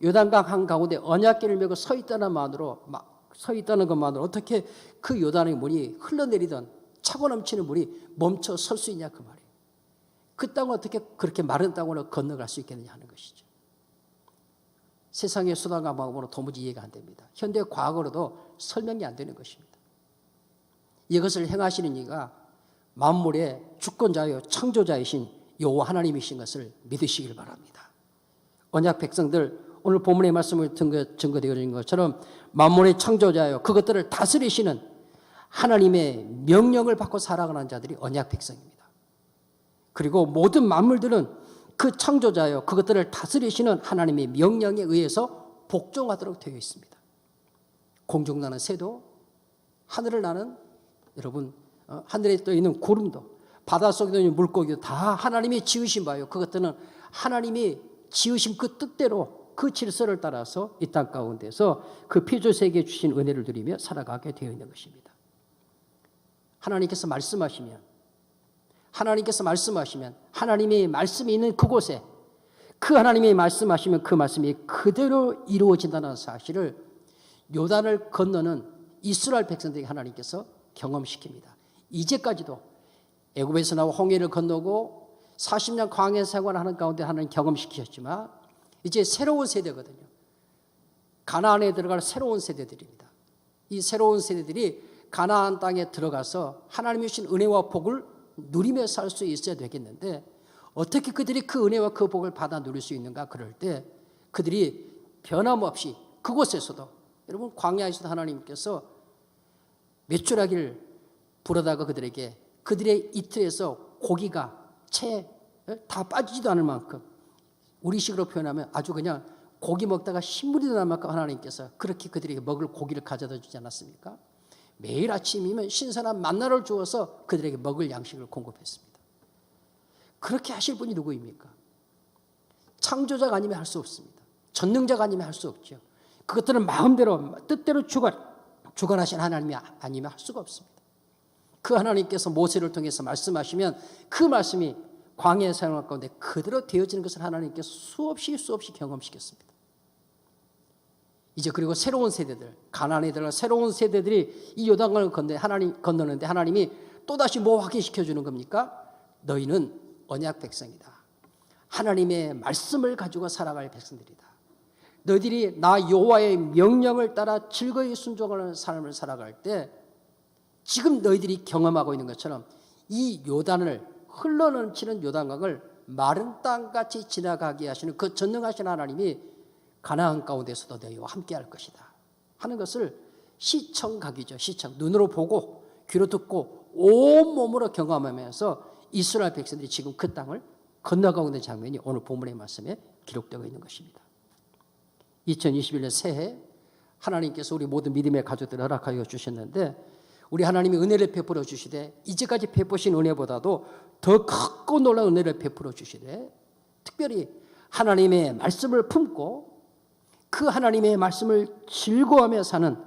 [SPEAKER 1] 요단강 한가운데 언약궤를 메고 서 있다는 것만으로 어떻게 그 요단의 물이 흘러내리던 차고 넘치는 물이 멈춰 설 수 있냐 그 말이에요. 그 땅을 어떻게 그렇게 마른 땅으로 건너갈 수 있겠느냐 하는 것이죠. 세상의 수단과 방법으로 도무지 이해가 안 됩니다. 현대 과학으로도 설명이 안 되는 것입니다. 이것을 행하시는 이가 만물의 주권자요 창조자이신 여호와 하나님이신 것을 믿으시길 바랍니다. 언약 백성들 오늘 본문의 말씀을 증거되어 있는 것처럼 만물의 창조자요 그것들을 다스리시는 하나님의 명령을 받고 살아가는 자들이 언약 백성입니다. 그리고 모든 만물들은 그 창조자요 그것들을 다스리시는 하나님의 명령에 의해서 복종하도록 되어 있습니다. 공중 나는 새도 하늘을 나는 여러분 하늘에 떠 있는 구름도 바닷속에 있는 물고기도 다 하나님이 지으신 바요. 그것들은 하나님이 지으신 그 뜻대로 그 질서를 따라서 이 땅 가운데서 그 피조세계에 주신 은혜를 누리며 살아가게 되어 있는 것입니다. 하나님께서 말씀하시면 하나님의 말씀이 있는 그곳에 그 하나님이 말씀하시면 그 말씀이 그대로 이루어진다는 사실을 요단을 건너는 이스라엘 백성들에게 하나님께서 경험시킵니다. 이제까지도 애굽에서 나와 홍해를 건너고 40년 광야 생활하는 가운데 하나님 경험시키셨지만 이제 새로운 세대거든요. 가나안에 들어갈 새로운 세대들입니다. 이 새로운 세대들이 가나안 땅에 들어가서 하나님이 주신 은혜와 복을 누리며 살 수 있어야 되겠는데 어떻게 그들이 그 은혜와 그 복을 받아 누릴 수 있는가? 그럴 때 그들이 변함없이 그곳에서도 여러분 광야에서도 하나님께서 메추라기를 불어다가 그들에게 그들의 이틀에서 고기가 채 다 빠지지도 않을 만큼 우리식으로 표현하면 아주 그냥 고기 먹다가 신물이 날 만큼 하나님께서 그렇게 그들에게 먹을 고기를 가져다 주지 않았습니까? 매일 아침이면 신선한 만나를 주어서 그들에게 먹을 양식을 공급했습니다. 그렇게 하실 분이 누구입니까? 창조자가 아니면 할 수 없습니다. 전능자가 아니면 할 수 없죠. 그것들은 마음대로 뜻대로 주관하신 하나님이 아니면 할 수가 없습니다. 그 하나님께서 모세를 통해서 말씀하시면 그 말씀이 광야의 생활 가운데 그대로 되어지는 것을 하나님께서 수없이 경험시켰습니다. 이제 그리고 새로운 세대들, 가나안에 들어간 새로운 세대들이 이 요단강을 건너는데 하나님이 또다시 뭐 확인시켜 주는 겁니까? 너희는 언약 백성이다. 하나님의 말씀을 가지고 살아갈 백성들이다. 너희들이 나 여호와의 명령을 따라 즐거이 순종하는 삶을 살아갈 때 지금 너희들이 경험하고 있는 것처럼 이 요단을 흘러넘치는 요단강을 마른 땅같이 지나가게 하시는 그 전능하신 하나님이 가나안 가운데서도 너희와 함께할 것이다 하는 것을 시청각이죠. 시청, 눈으로 보고 귀로 듣고 온몸으로 경험하면서 이스라엘 백성들이 지금 그 땅을 건너가고 있는 장면이 오늘 본문의 말씀에 기록되고 있는 것입니다. 2021년 새해 하나님께서 우리 모든 믿음의 가족들을 허락하여 주셨는데 우리 하나님이 은혜를 베풀어 주시되 이제까지 베푸신 은혜보다도 더 크고 놀라운 은혜를 베풀어 주시되 특별히 하나님의 말씀을 품고 그 하나님의 말씀을 즐거워하며 사는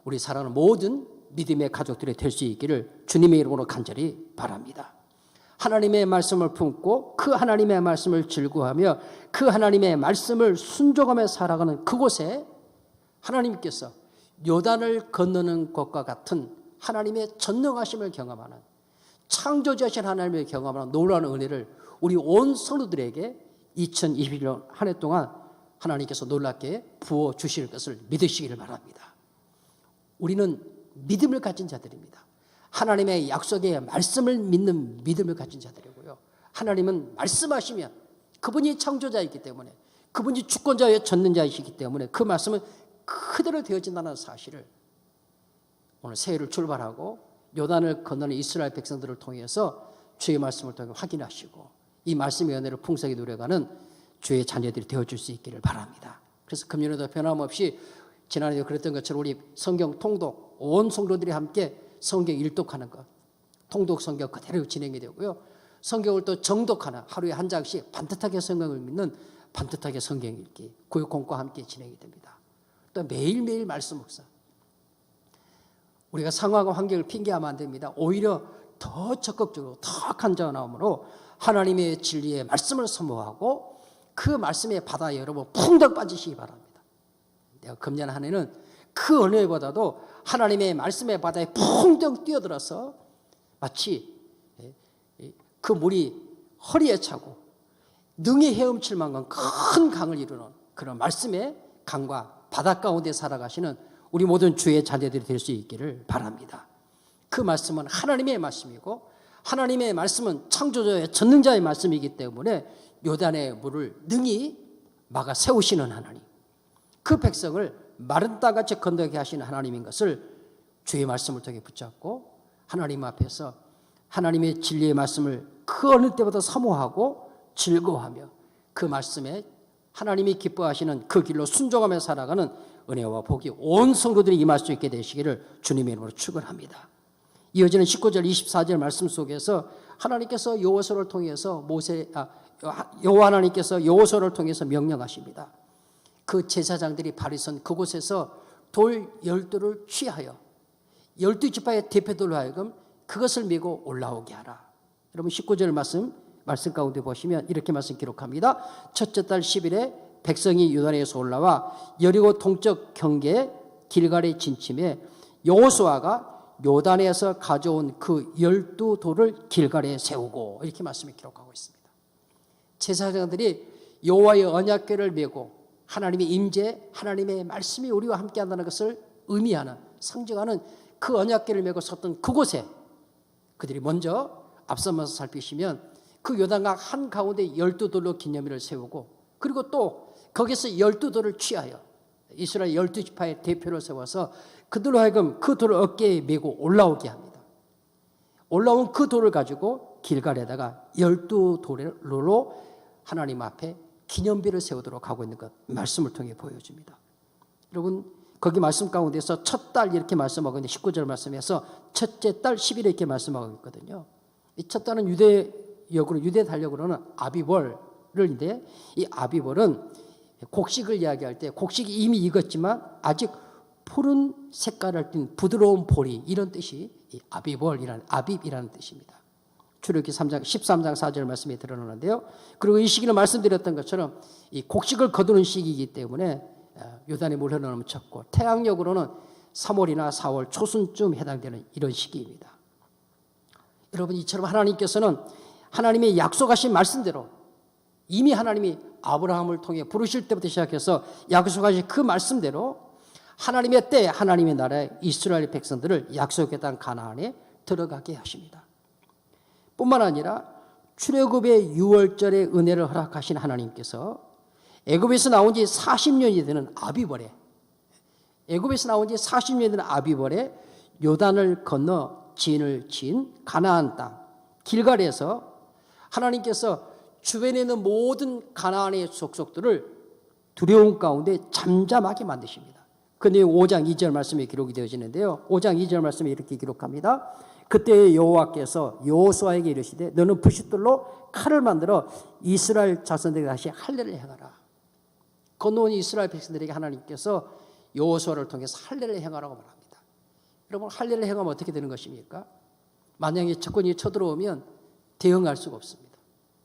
[SPEAKER 1] 우리 사랑하는 모든 믿음의 가족들이 될 수 있기를 주님의 이름으로 간절히 바랍니다. 하나님의 말씀을 품고 그 하나님의 말씀을 즐거워하며 그 하나님의 말씀을 순종하며 살아가는 그곳에 하나님께서 요단을 건너는 것과 같은 하나님의 전능하심을 경험하는 창조자신 하나님을 경험하는 놀라운 은혜를 우리 온 성도들에게 2021년 한 해 동안 하나님께서 놀랍게 부어주실 것을 믿으시기를 바랍니다. 우리는 믿음을 가진 자들입니다. 하나님의 약속의 말씀을 믿는 믿음을 가진 자들이고요. 하나님은 말씀하시면 그분이 창조자이기 때문에 그분이 주권자의 전능자이시기 때문에 그 말씀은 그대로 되어진다는 사실을 오늘 새해를 출발하고 요단을 건너는 이스라엘 백성들을 통해서 주의 말씀을 통해 확인하시고 이 말씀의 은혜를 풍성히 누려가는 주의 자녀들이 되어줄 수 있기를 바랍니다. 그래서 금년에도 변함없이 지난해도 그랬던 것처럼 우리 성경 통독 온 성도들이 함께 성경 일독하는 것 통독 성경 그대로 진행이 되고요. 성경을 또 정독하는 하루에 한 장씩 반듯하게 성경을 믿는 반듯하게 성경 읽기 교육공과 함께 진행이 됩니다. 또 매일매일 말씀 묵상 우리가 상황과 환경을 핑계하면 안 됩니다. 오히려 더 적극적으로 더 간절함으로 하나님의 진리의 말씀을 사모하고 그 말씀의 바다에 여러분 풍덩 빠지시기 바랍니다. 내가 금년 한 해는 그 은혜보다도 하나님의 말씀의 바다에 풍덩 뛰어들어서 마치 그 물이 허리에 차고 능히 헤엄칠 만큼 큰 강을 이루는 그런 말씀의 강과 바다 가운데 살아가시는 우리 모든 주의 자녀들이 될 수 있기를 바랍니다. 그 말씀은 하나님의 말씀이고 하나님의 말씀은 창조자의 전능자의 말씀이기 때문에 요단의 물을 능히 막아 세우시는 하나님 그 백성을 마른 땅같이 건너게 하시는 하나님인 것을 주의 말씀을 통해 붙잡고 하나님 앞에서 하나님의 진리의 말씀을 그 어느 때보다 사모하고 즐거워하며 그 말씀에 하나님이 기뻐하시는 그 길로 순종하며 살아가는 은혜와 복이 온 성도들이 임할 수 있게 되시기를 주님의 이름으로 축원합니다. 이어지는 19절 24절 말씀 속에서 하나님께서 여호수아를 통해서 여호와 하나님께서 여호수아를 통해서 명령하십니다. 그 제사장들이 발이 선 그곳에서 돌 12를 취하여 12지파의 대표들로 하여금 그것을 메고 올라오게 하라. 여러분 19절 말씀 가운데 보시면 이렇게 말씀 기록합니다. 첫째 달 10일에 백성이 요단에서 올라와 여리고 동쪽 경계 길갈에 진침해 여호수아가 요단에서 가져온 그 12돌을 길갈에 세우고 이렇게 말씀을 기록하고 있습니다. 제사장들이 여호와의 언약궤를 메고 하나님의 임재, 하나님의 말씀이 우리와 함께한다는 것을 의미하는, 상징하는 그 언약궤를 메고 섰던 그곳에 그들이 먼저 앞서면서 살피시면 그 요단강 한가운데 12돌로 기념일을 세우고 그리고 또 거기서 12돌을 취하여 이스라엘 12지파의 대표를 세워서 그들로 하여금 그 돌을 어깨에 메고 올라오게 합니다. 올라온 그 돌을 가지고 길갈에다가 12돌로 하나님 앞에 기념비를 세우도록 하고 있는 것 말씀을 통해 보여줍니다. 여러분 거기 말씀 가운데서 첫 달 이렇게 말씀하고 있는데 19절 말씀에서 첫째 달 10일에 이렇게 말씀하고 있거든요. 이 첫 달은 유대 달력으로는 아비벌인데 이 아비벌은 곡식을 이야기할 때 곡식이 이미 익었지만 아직 푸른 색깔을 띤 부드러운 보리 이런 뜻이 이 아비브이라는 뜻입니다. 출애굽기 13장 4절 말씀에 드러나는데요. 그리고 이 시기는 말씀드렸던 것처럼 이 곡식을 거두는 시기이기 때문에 요단에 물 흘러넘쳤고 태양력으로는 3월이나 4월 초순쯤 해당되는 이런 시기입니다. 여러분 이처럼 하나님께서는 하나님의 약속하신 말씀대로 이미 하나님이 아브라함을 통해 부르실 때부터 시작해서 약속하신 그 말씀대로 하나님의 때 하나님의 나라에 이스라엘 백성들을 약속의 땅 가나안에 들어가게 하십니다. 뿐만 아니라 출애굽의 6월절의 은혜를 허락하신 하나님께서 애굽에서 나온 지 40년이 되는 아비벌에 요단을 건너 진을 친 가나안 땅 길갈에서 하나님께서 주변에 있는 모든 가나안의 족속들을 두려움 가운데 잠잠하게 만드십니다. 그 내용 5장 2절 말씀에 기록이 되어지는데요. 5장 2절 말씀에 이렇게 기록합니다. 그때 여호와께서 여호수아에게 이르시되 너는 부싯돌로 칼을 만들어 이스라엘 자손들에게 다시 할례를 행하라. 건너온 이스라엘 백성들에게 하나님께서 여호수아를 통해서 할례를 행하라고 말합니다. 여러분 할례를 행하면 어떻게 되는 것입니까? 만약에 적군이 쳐들어오면 대응할 수가 없습니다.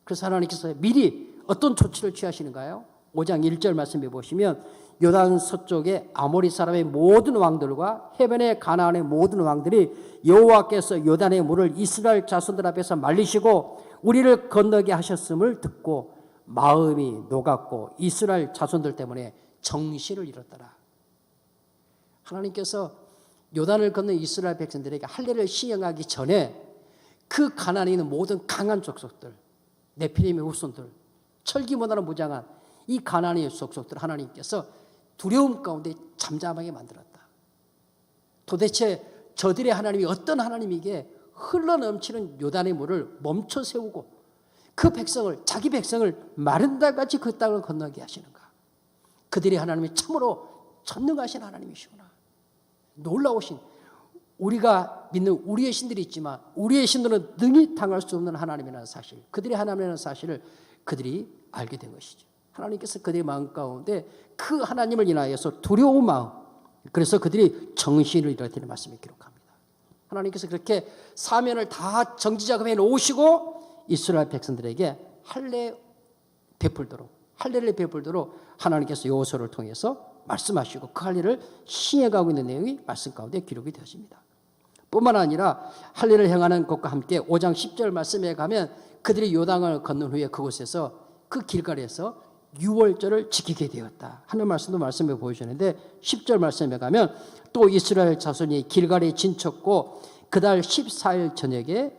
[SPEAKER 1] 그래서 하나님께서 미리 어떤 조치를 취하시는가요? 5장 1절 말씀해 보시면 요단 서쪽의 아모리 사람의 모든 왕들과 해변의 가나안의 모든 왕들이 여호와께서 요단의 물을 이스라엘 자손들 앞에서 말리시고 우리를 건너게 하셨음을 듣고 마음이 녹았고 이스라엘 자손들 때문에 정신을 잃었더라. 하나님께서 요단을 건너 이스라엘 백성들에게 할례를 시행하기 전에 그 가나안에 있는 모든 강한 족속들 네피림의 후손들 철기문화로 무장한 이 가나안의 족속들을 하나님께서 두려움 가운데 잠잠하게 만들었다. 도대체 저들의 하나님이 어떤 하나님이기에 흘러넘치는 요단의 물을 멈춰 세우고 그 백성을 자기 백성을 마른 달같이 그 땅을 건너게 하시는가. 그들의 하나님이 참으로 전능하신 하나님이시구나. 놀라우신 우리가 믿는 우리의 신들이 있지만 우리의 신들은 능히 당할 수 없는 하나님이라는 사실, 그들의 하나님이라는 사실을 그들이 알게 된 것이죠. 하나님께서 그들의 마음 가운데 그 하나님을 인하여서 두려운 마음, 그래서 그들이 정신을 잃었다는 말씀을 기록합니다. 하나님께서 그렇게 사면을 다 정지작업해 놓으시고 이스라엘 백성들에게 할례를 베풀도록 하나님께서 여호수아를 통해서 말씀하시고 그 할례를 시행하고 있는 내용이 말씀 가운데 기록이 되어집니다. 뿐만 아니라 할례를 행하는 것과 함께 5장 10절 말씀에 가면 그들이 요단을 건넌 후에 그곳에서 그 길갈에서 유월절을 지키게 되었다 하는 말씀도 말씀해 보여주는데 10절 말씀에 가면 또 이스라엘 자손이 길갈에 진쳤고 그달 14일 저녁에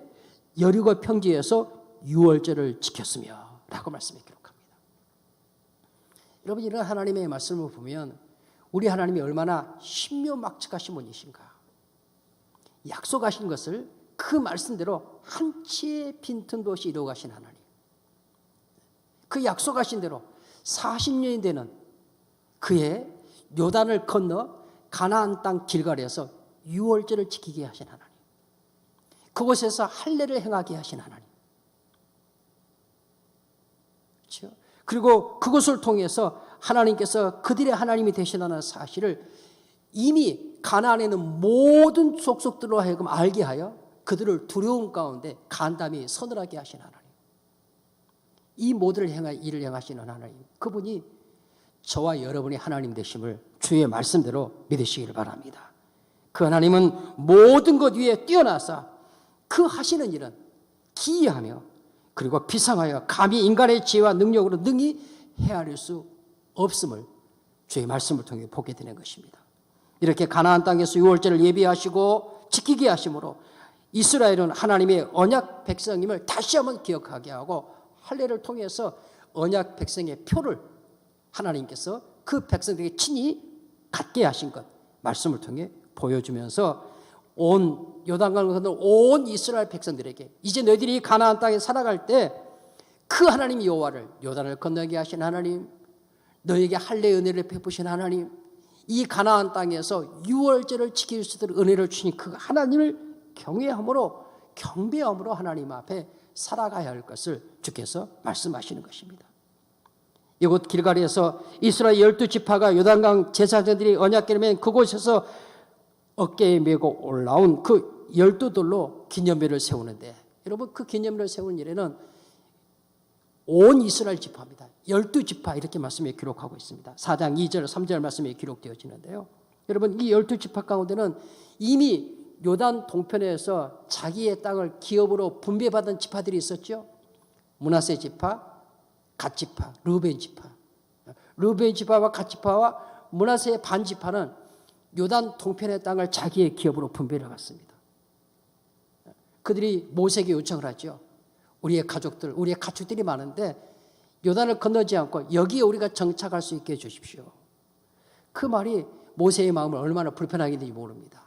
[SPEAKER 1] 여리고 평지에서 유월절을 지켰으며 라고 말씀해 기록합니다. 여러분 이런 하나님의 말씀을 보면 우리 하나님이 얼마나 신묘막측하신 분이신가. 약속하신 것을 그 말씀대로 한치의 빈틈도 없이 이루어가신 하나님. 그 약속하신 대로 40년이 되는 그의 요단을 건너 가나안 땅 길갈에서 유월절을 지키게 하신 하나님. 그곳에서 할례를 행하게 하신 하나님. 그렇죠? 그리고 그것을 통해서 하나님께서 그들의 하나님이 되시다는 사실을 이미 가나안에 있는 모든 족속들로 하여금 알게 하여 그들을 두려움 가운데 간담이 서늘하게 하신 하나님. 이 모든 일을 행하시는 하나님. 그분이 저와 여러분의 하나님 되심을 주의 말씀대로 믿으시기를 바랍니다. 그 하나님은 모든 것 위에 뛰어나서 그 하시는 일은 기이하며 그리고 비상하여 감히 인간의 지혜와 능력으로 능히 헤아릴 수 없음을 주의 말씀을 통해 보게 되는 것입니다. 이렇게 가나안 땅에서 유월절을 예비하시고 지키게 하심으로 이스라엘은 하나님의 언약 백성임을 다시 한번 기억하게 하고 할례를 통해서 언약 백성의 표를 하나님께서 그 백성들에게 친히 갖게 하신 것 말씀을 통해 보여주면서 온 요단강을 건너 온 이스라엘 백성들에게 이제 너희들이 가나안 땅에 살아갈 때 그 하나님 여호와를 요단을 건너게 하신 하나님, 너에게 할례 은혜를 베푸신 하나님, 이 가나안 땅에서 유월절을 지킬 수 있도록 은혜를 주신 그 하나님을 경외함으로 경배함으로 하나님 앞에 살아가야 할 것을 주께서 말씀하시는 것입니다. 이곳 길갈에서 이스라엘 12지파가 요단강 제사장들이 언약궤를 맨 그곳에서 어깨에 메고 올라온 그 12돌로 기념회를 세우는데, 여러분 그 기념회를 세우는 일에는 온 이스라엘 지파입니다. 12지파 이렇게 말씀에 기록하고 있습니다. 4장 2절 3절 말씀에 기록되어지는데요. 여러분 이 12지파 가운데는 이미 요단 동편에서 자기의 땅을 기업으로 분배받은 지파들이 있었죠. 므낫세 지파, 갓 지파, 르우벤 지파. 르우벤 지파와 갓 지파와 므낫세의 반 지파는 요단 동편의 땅을 자기의 기업으로 분배를 갔습니다. 그들이 모세에게 요청을 하죠. 우리의 가족들, 우리의 가축들이 많은데 요단을 건너지 않고 여기에 우리가 정착할 수 있게 해주십시오. 그 말이 모세의 마음을 얼마나 불편하게 했는지 모릅니다.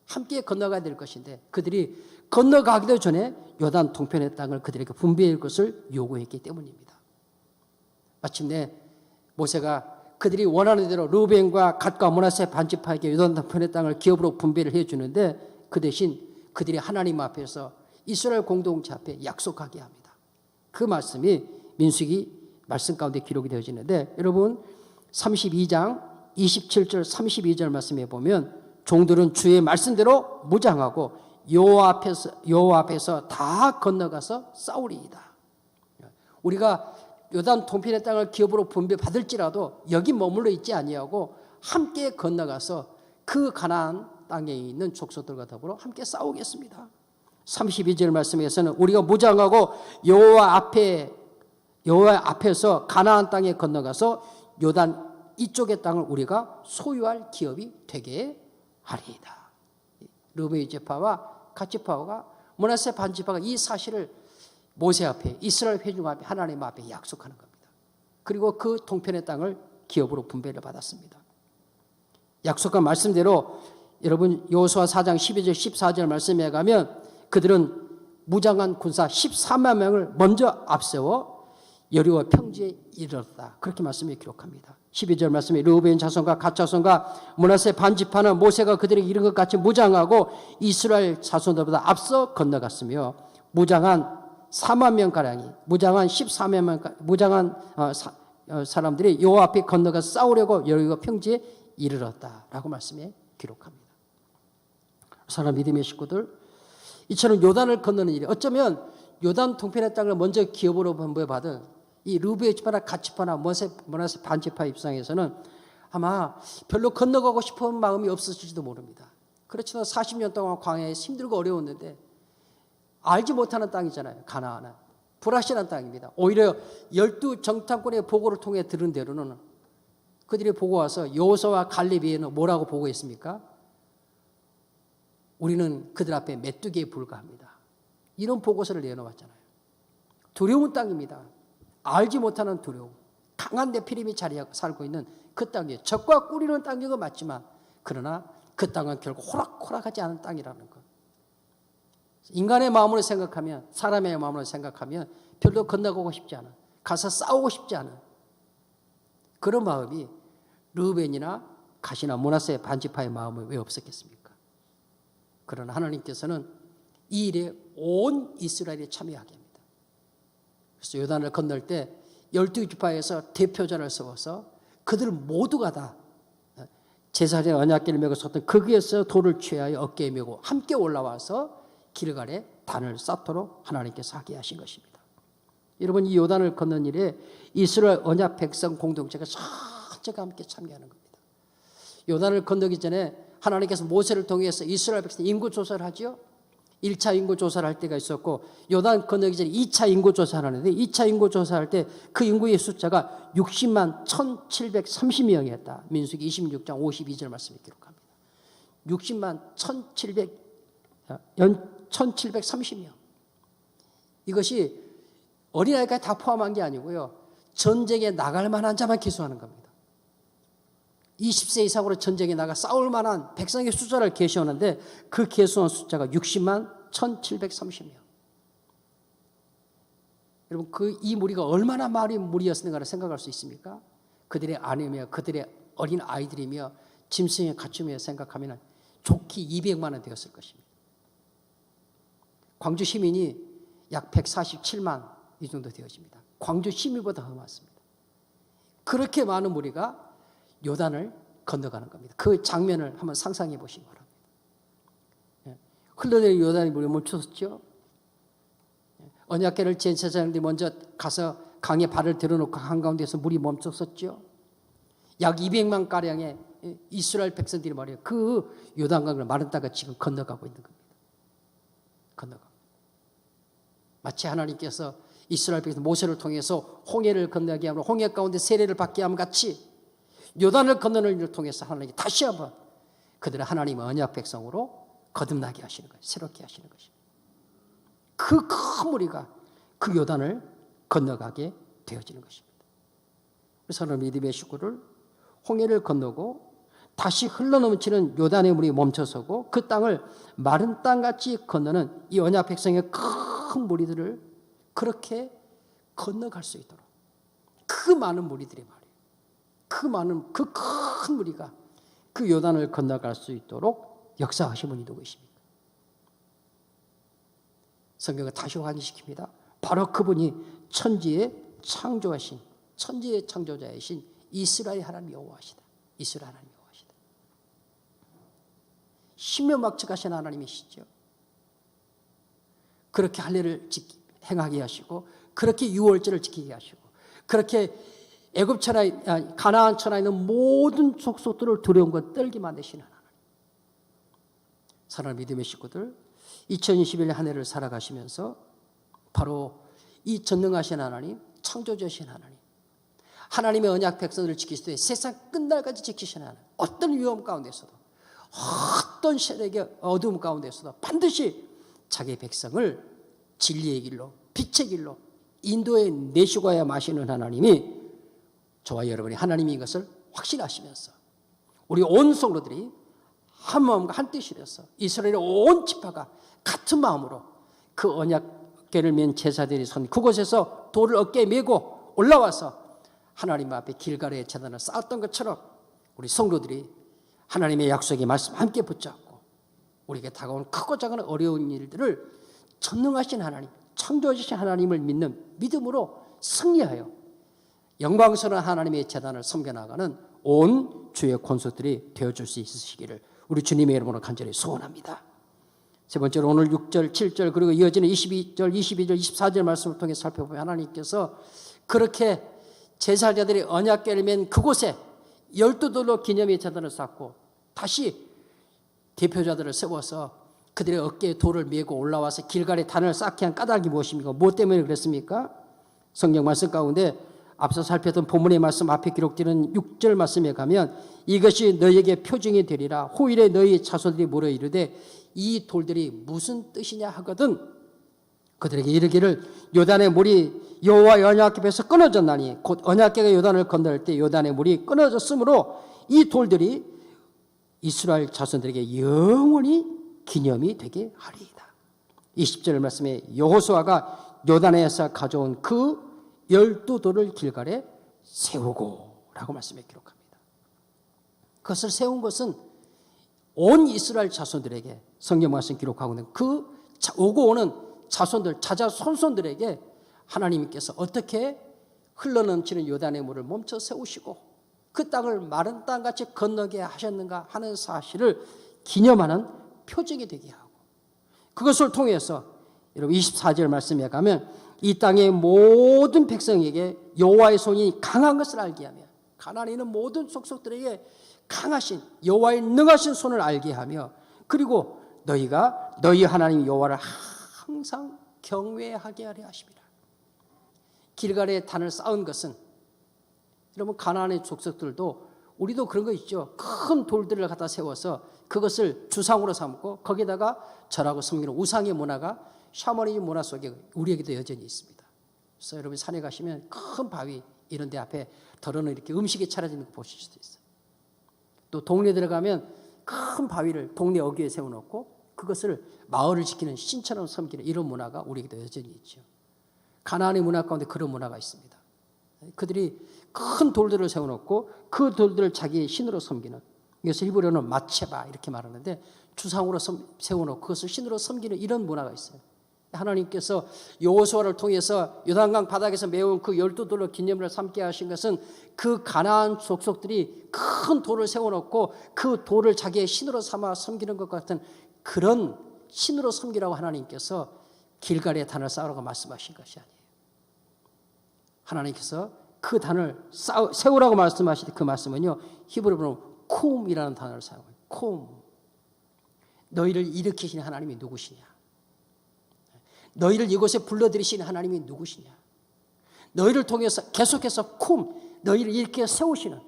[SPEAKER 1] 함께 건너가야 될 것인데 그들이 건너가기도 전에 요단 동편의 땅을 그들에게 분배할 것을 요구했기 때문입니다. 마침내 모세가 그들이 원하는 대로 르우벤과 갓과 므낫세 반지파에게 요단 동편의 땅을 기업으로 분배를 해주는데 그 대신 그들이 하나님 앞에서 이스라엘 공동체 앞에 약속하게 합니다. 그 말씀이 민수기 말씀 가운데 기록이 되어지는데 여러분 32장 27절 32절 말씀에 보면 종들은 주의 말씀대로 무장하고 여호와 앞에서 다 건너가서 싸우리이다. 우리가 요단 동편의 땅을 기업으로 분배받을지라도 여기 머물러 있지 아니하고 함께 건너가서 그 가나안 땅에 있는 족속들과 더불어 함께 싸우겠습니다. 32절 말씀에서는 우리가 무장하고 여호와 앞에서 가나안 땅에 건너가서 요단 이쪽의 땅을 우리가 소유할 기업이 되게 하리이다. 르우벤 지파와 갓 지파와 므낫세 반 지파가 이 사실을 모세 앞에 이스라엘 회중 앞에 하나님 앞에 약속하는 겁니다. 그리고 그 동편의 땅을 기업으로 분배를 받았습니다. 약속한 말씀대로 여러분 여호수아 4장 12절 14절 말씀에 가면 그들은 무장한 군사 14만 명을 먼저 앞세워 여리고 평지에 이르렀다. 그렇게 말씀에 기록합니다. 12절 말씀에 르우벤 자손과 갓 자손과 므낫세 반 지파는 모세가 그들에게 이른 것 같이 무장하고 이스라엘 자손들보다 앞서 건너갔으며 무장한 4만 명가량이 무장한 14만 명 무장한 사람들이 여호와 앞에 건너가서 싸우려고 여리고 평지에 이르렀다라고 말씀에 기록합니다. 사랑 믿음의 식구들, 이처럼 요단을 건너는 일이 어쩌면 요단 동편의 땅을 먼저 기업으로 분배받은 이 르우벤 지파나 갓 지파나 므낫세 반 지파 입장에서는 아마 별로 건너가고 싶은 마음이 없었을지도 모릅니다. 그렇지만 40년 동안 광야에 힘들고 어려웠는데 알지 못하는 땅이잖아요. 가나안은 불확실한 땅입니다. 오히려 12정탐꾼의 보고를 통해 들은 대로는 그들이 보고 와서 여호수아와 갈렙에는 뭐라고 보고했습니까? 우리는 그들 앞에 메뚜기에 불과합니다. 이런 보고서를 내놓았잖아요. 두려운 땅입니다. 알지 못하는 두려움. 강한 네피림이 살고 있는 그 땅이에요. 적과 꿀이는 땅인 건 맞지만 그러나 그 땅은 결국 호락호락하지 않은 땅이라는 것. 인간의 마음으로 생각하면 사람의 마음으로 생각하면 별로 건너가고 싶지 않아. 가서 싸우고 싶지 않아. 그런 마음이 르우벤이나 갓이나 므낫세 반지파의 마음은 왜 없었겠습니까? 그러나 하나님께서는 이 일에 온 이스라엘이 참여하게 합니다. 그래서 요단을 건널 때 12지파에서 대표자를 세워서 그들 모두가 다 제사장의 언약궤를 메고 섰던 거기에서 돌을 취하여 어깨에 메고 함께 올라와서 길갈에 단을 쌓도록 하나님께서 하게 하신 것입니다. 여러분, 이 요단을 건넌 일에 이스라엘 언약 백성 공동체가 전체가 함께 참여하는 겁니다. 요단을 건너기 전에 하나님께서 모세를 통해서 이스라엘 백성 인구 조사를 하죠. 1차 인구 조사를 할 때가 있었고, 요단 건너기 전에 2차 인구 조사를 하는데, 2차 인구 조사할 때 그 인구의 숫자가 60만 1730명이었다. 민수기 26장 52절 말씀에 기록합니다. 60만 1730명. 이것이 어린아이까지 다 포함한 게 아니고요, 전쟁에 나갈 만한 자만 계수하는 겁니다. 20세 이상으로 전쟁에 나가 싸울 만한 백성의 숫자를 계시하는데 그 계수한 숫자가 60만 1730명. 여러분, 이 무리가 얼마나 많은 무리였는가를 생각할 수 있습니까? 그들의 아내며 그들의 어린 아이들이며 짐승의 갖춤이며 생각하면 좋게 200만 원 되었을 것입니다. 광주 시민이 약 147만 이 정도 되어집니다. 광주 시민보다 더 많습니다. 그렇게 많은 무리가 요단을 건너가는 겁니다. 그 장면을 한번 상상해 보시기 바랍니다. 흘러내린 요단이 물이 멈췄죠. 언약궤를 제사장들이 먼저 가서 강에 발을 들어놓고 한가운데서 물이 멈췄었죠. 약 200만 가량의 이스라엘 백성들이 말이에요, 그 요단강을 마른 땅을 지금 건너가고 있는 겁니다. 건너가. 마치 하나님께서 이스라엘 백성 모세를 통해서 홍해를 건너게 하면 홍해 가운데 세례를 받게 함 같이 요단을 건너는 일을 통해서 하나님이 다시 한번 그들의 하나님의 언약 백성으로 거듭나게 하시는 거예요. 새롭게 하시는 것입니다. 그 큰 무리가 그 요단을 건너가게 되어지는 것입니다. 그래서 저는 믿음의 식구를 홍해를 건너고 다시 흘러넘치는 요단의 물이 멈춰서고 그 땅을 마른 땅같이 건너는 이 언약 백성의 큰 무리들을 그렇게 건너갈 수 있도록, 그 많은 무리들이 말이에요, 그 큰 무리가 그 요단을 건너갈 수 있도록 역사하신 분이 누구이십니까? 성경을 다시 확인시킵니다. 바로 그분이 천지의 창조자이신 이스라엘 하나님 여호와시다. 이스라엘 하나님 여호와시다. 신명막측하신 하나님이시죠. 그렇게 할례를 행하게 하시고, 그렇게 유월절을 지키게 하시고, 그렇게 애굽 천하에, 가나안 천하에 있는 모든 족속들을 두려움과 떨게 만드시는 하나님. 사랑하는 믿음의 식구들, 2021년 한 해를 살아가시면서 바로 이 전능하신 하나님, 창조주신 하나님, 하나님의 언약 백성들을 지키실 때 세상 끝날까지 지키시는 하나님, 어떤 위험 가운데서도, 어떤 세력의 어두움 가운데서도 반드시 자기 백성을 진리의 길로, 빛의 길로 인도에 내시고야 마시는 하나님이 저와 여러분이 하나님인 것을 확신하시면서 우리 온 성도들이 한 마음과 한 뜻이 되어서 이스라엘의 온 지파가 같은 마음으로 그 언약궤를 맨 제사들이 선 그곳에서 돌을 어깨에 메고 올라와서 하나님 앞에 길갈의 제단을 쌓았던 것처럼 우리 성도들이 하나님의 약속의 말씀 함께 붙잡고 우리에게 다가온 크고 작은 어려운 일들을 전능하신 하나님, 창조하신 하나님을 믿는 믿음으로 승리하여 영광스러운 하나님의 제단을 섬겨나가는 온 주의 권속들이 되어줄 수 있으시기를 우리 주님의 이름으로 간절히 소원합니다. 세 번째로 오늘 6절, 7절 그리고 이어지는 22절, 22절, 24절 말씀을 통해 살펴보면 하나님께서 그렇게 제사자들이 언약궤를 맨 그곳에 12돌로 기념의 제단을 쌓고 다시 대표자들을 세워서 그들의 어깨에 돌을 메고 올라와서 길갈에 단을 쌓게 한 까닭이 무엇입니까? 무엇 때문에 그랬습니까? 성경 말씀 가운데 앞서 살폈던 본문의 말씀 앞에 기록되는 6절 말씀에 가면 이것이 너희에게 표징이 되리라. 후일에 너희 자손들이 물어 이르되 이 돌들이 무슨 뜻이냐 하거든 그들에게 이르기를 요단의 물이 여호와의 언약궤에서 끊어졌나니 곧 언약궤가 요단을 건널 때 요단의 물이 끊어졌으므로 이 돌들이 이스라엘 자손들에게 영원히 기념이 되게 하리이다. 20절 말씀에 여호수아가 요단에서 가져온 그 12돌을 길갈에 세우고 라고 말씀에 기록합니다. 그것을 세운 것은 온 이스라엘 자손들에게 성경 말씀 기록하고 있는 그 오고 오는 자손들, 자자손손들에게 하나님께서 어떻게 흘러넘치는 요단의 물을 멈춰 세우시고 그 땅을 마른 땅같이 건너게 하셨는가 하는 사실을 기념하는 표징이 되게 하고, 그것을 통해서 여러분 24절 말씀에 가면 이 땅의 모든 백성에게 여호와의 손이 강한 것을 알게 하며, 가나안에 있는 모든 족속들에게 강하신 여호와의 능하신 손을 알게 하며, 그리고 너희가 너희 하나님 여호와를 항상 경외하게 하려 하십니다. 길갈에 단을 쌓은 것은, 여러분 가나안의 족속들도 우리도 그런 거 있죠. 큰 돌들을 갖다 세워서 그것을 주상으로 삼고 거기다가 절하고 섬기는 우상의 문화가 샤머니즘 문화 속에 우리에게도 여전히 있습니다. 그래서 여러분 산에 가시면 큰 바위 이런 데 앞에 덜어놓은 이렇게 음식이 차려지는 거 보실 수도 있어요. 또 동네 들어가면 큰 바위를 동네 어귀에 세워놓고 그것을 마을을 지키는 신처럼 섬기는 이런 문화가 우리에게도 여전히 있죠. 가나안의 문화 가운데 그런 문화가 있습니다. 그들이 큰 돌들을 세워놓고 그 돌들을 자기의 신으로 섬기는, 이것을 히브리어는 마체바 이렇게 말하는데 주상으로 세워놓고 그것을 신으로 섬기는 이런 문화가 있어요. 하나님께서 여호수아를 통해서 요단강 바닥에서 메운 그 12돌로 기념을 삼게 하신 것은 그 가나안 족속들이 큰 돌을 세워놓고 그 돌을 자기의 신으로 삼아 섬기는 것 같은 그런 신으로 섬기라고 하나님께서 길갈에 단을 쌓으라고 말씀하신 것이 아니에요. 하나님께서 그 단을 세우라고 말씀하실 그 말씀은요, 히브리어로 쿰이라는 단어를 사용해요. 쿰. 너희를 일으키신 하나님이 누구시냐? 너희를 이곳에 불러들이신 하나님이 누구시냐? 너희를 통해서 계속해서 너희를 이렇게 세우시는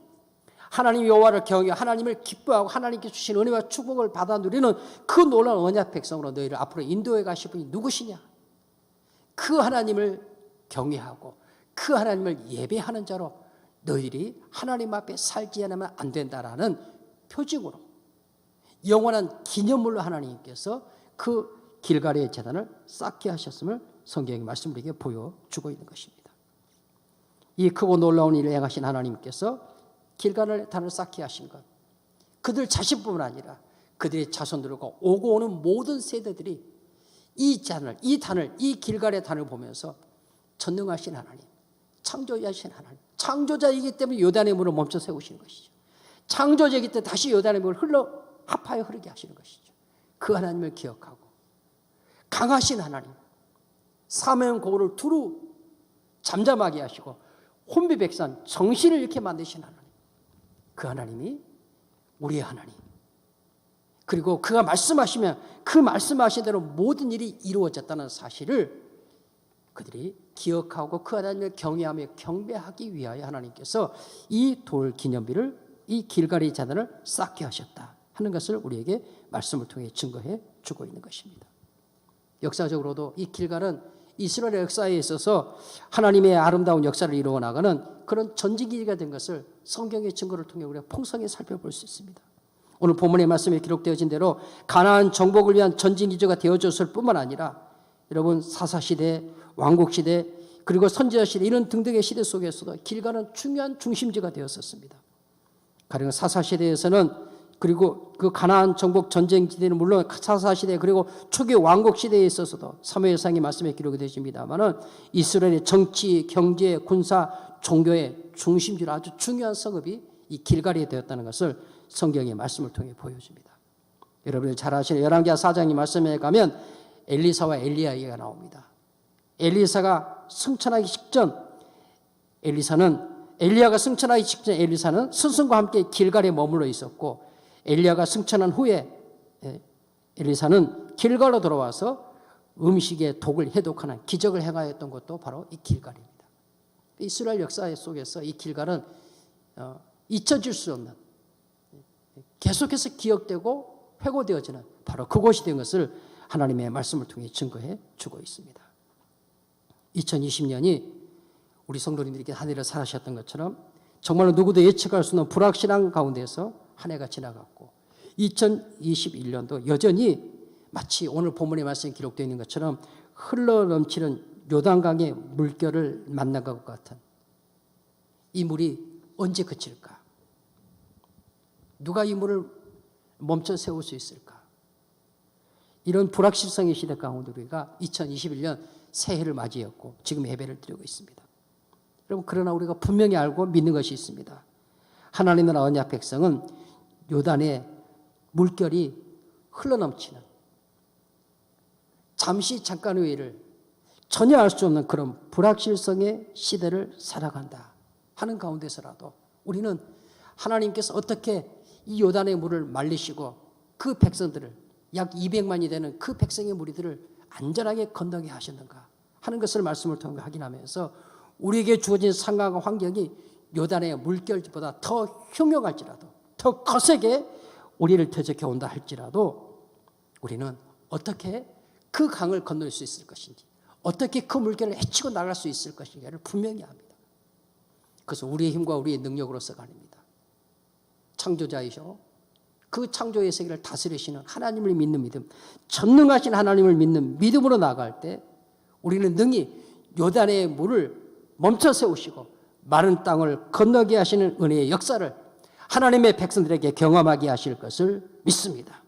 [SPEAKER 1] 하나님 여호와를 경외하고 하나님을 기뻐하고 하나님께 주신 은혜와 축복을 받아 누리는 그 놀라운 언약 백성으로 너희를 앞으로 인도해 가실 분이 누구시냐? 그 하나님을 경외하고 그 하나님을 예배하는 자로 너희들이 하나님 앞에 살지 않으면 안 된다라는 표징으로, 영원한 기념물로 하나님께서 그 길갈의 제단을 쌓게 하셨음을 성경의 말씀을 우리에게 보여주고 있는 것입니다. 이 크고 놀라운 일을 행하신 하나님께서 길갈의 단을 쌓게 하신 것, 그들 자신뿐만 아니라 그들의 자손들과 오고 오는 모든 세대들이 이 단을, 이 길갈의 단을 보면서 전능하신 하나님, 창조자이신 하나님, 창조자이기 때문에 요단의 물을 멈춰 세우시는 것이죠. 창조자이기 때문에 다시 요단의 물을 합하여 흐르게 하시는 것이죠. 그 하나님을 기억하고 강하신 하나님, 사명고를 두루 잠잠하게 하시고 혼비백산 정신을 잃게 만드신 하나님, 그 하나님이 우리의 하나님, 그리고 그가 말씀하시면 그 말씀하신 대로 모든 일이 이루어졌다는 사실을 그들이 기억하고 그 하나님을 경외하며 경배하기 위하여 하나님께서 이 돌 기념비를, 이 길갈의 제단을 쌓게 하셨다 하는 것을 우리에게 말씀을 통해 증거해 주고 있는 것입니다. 역사적으로도 이 길갈은 이스라엘 역사에 있어서 하나님의 아름다운 역사를 이루어 나가는 그런 전진기지가 된 것을 성경의 증거를 통해 우리가 풍성히 살펴볼 수 있습니다. 오늘 본문의 말씀에 기록되어진 대로 가나안 정복을 위한 전진기지가 되어졌을 뿐만 아니라 여러분 사사시대, 왕국시대, 그리고 선지자시대 이런 등등의 시대 속에서도 길갈은 중요한 중심지가 되었었습니다. 가령 사사시대에서는, 그리고 그 가나안 정복 전쟁지대는 물론 사사시대 그리고 초기 왕국시대에 있어서도 사무엘상의 말씀에 기록이 되십니다만은 이스라엘의 정치, 경제, 군사, 종교의 중심지로 아주 중요한 성읍이 이 길갈이 되었다는 것을 성경의 말씀을 통해 보여줍니다. 여러분들 잘 아시는 열왕기하 4장의 말씀에 가면 엘리사와 엘리야 얘기가 나옵니다. 엘리사가 승천하기 직전, 엘리야가 승천하기 직전 엘리사는 스승과 함께 길갈에 머물러 있었고, 엘리야가 승천한 후에 엘리사는 길갈로 돌아와서 음식에 독을 해독하는 기적을 행하였던 것도 바로 이 길갈입니다. 이스라엘 역사 속에서 이 길갈은 잊혀질 수 없는, 계속해서 기억되고 회고되어지는 바로 그곳이 된 것을 하나님의 말씀을 통해 증거해 주고 있습니다. 2020년이 우리 성도님들에게 한 해를 살아셨던 것처럼 정말로 누구도 예측할 수 없는 불확실한 가운데서 한 해가 지나갔고, 2021년도 여전히 마치 오늘 본문의 말씀에 기록되어 있는 것처럼 흘러넘치는 요단강의 물결을 만난 것 같은, 이 물이 언제 그칠까? 누가 이 물을 멈춰 세울 수 있을까? 이런 불확실성의 시대 가운데 우리가 2021년 새해를 맞이했고 지금 예배를 드리고 있습니다. 여러분, 그러나 우리가 분명히 알고 믿는 것이 있습니다. 하나님의 언약 백성은 요단의 물결이 흘러넘치는, 잠시 잠깐의 일을 전혀 알 수 없는 그런 불확실성의 시대를 살아간다 하는 가운데서라도 우리는 하나님께서 어떻게 이 요단의 물을 말리시고 그 백성들을, 약 200만이 되는 그 백성의 무리들을 안전하게 건너게 하셨는가 하는 것을 말씀을 통해 확인하면서 우리에게 주어진 상황과 환경이 요단의 물결보다 더 흉흉할지라도, 더 거세게 우리를 대적해 온다 할지라도 우리는 어떻게 그 강을 건널 수 있을 것인지, 어떻게 그 물결을 헤치고 나갈 수 있을 것인가를 분명히 합니다. 그것은 우리의 힘과 우리의 능력으로서가 아닙니다. 창조자이셔 그 창조의 세계를 다스리시는 하나님을 믿는 믿음, 전능하신 하나님을 믿는 믿음으로 나아갈 때 우리는 능히 요단의 물을 멈춰 세우시고 마른 땅을 건너게 하시는 은혜의 역사를 하나님의 백성들에게 경험하게 하실 것을 믿습니다.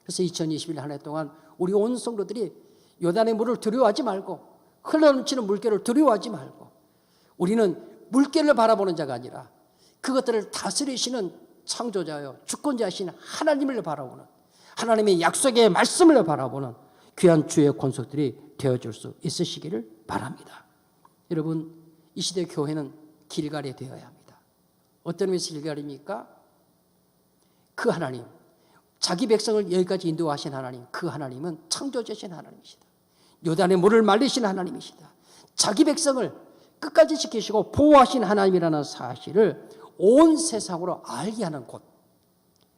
[SPEAKER 1] 그래서 2021년 한 해 동안 우리 온 성도들이 요단의 물을 두려워하지 말고, 흘러넘치는 물결을 두려워하지 말고, 우리는 물결을 바라보는 자가 아니라 그것들을 다스리시는 창조자여 주권자이신 하나님을 바라보는, 하나님의 약속의 말씀을 바라보는 귀한 주의 권속들이 되어줄 수 있으시기를 바랍니다. 여러분, 이 시대 교회는 길갈이 되어야 합니다. 어떤 의미에서 길갈입니까? 그 하나님, 자기 백성을 여기까지 인도하신 하나님, 그 하나님은 창조주신 하나님이시다. 요단의 물을 말리신 하나님이시다. 자기 백성을 끝까지 지키시고 보호하신 하나님이라는 사실을 온 세상으로 알게 하는 곳.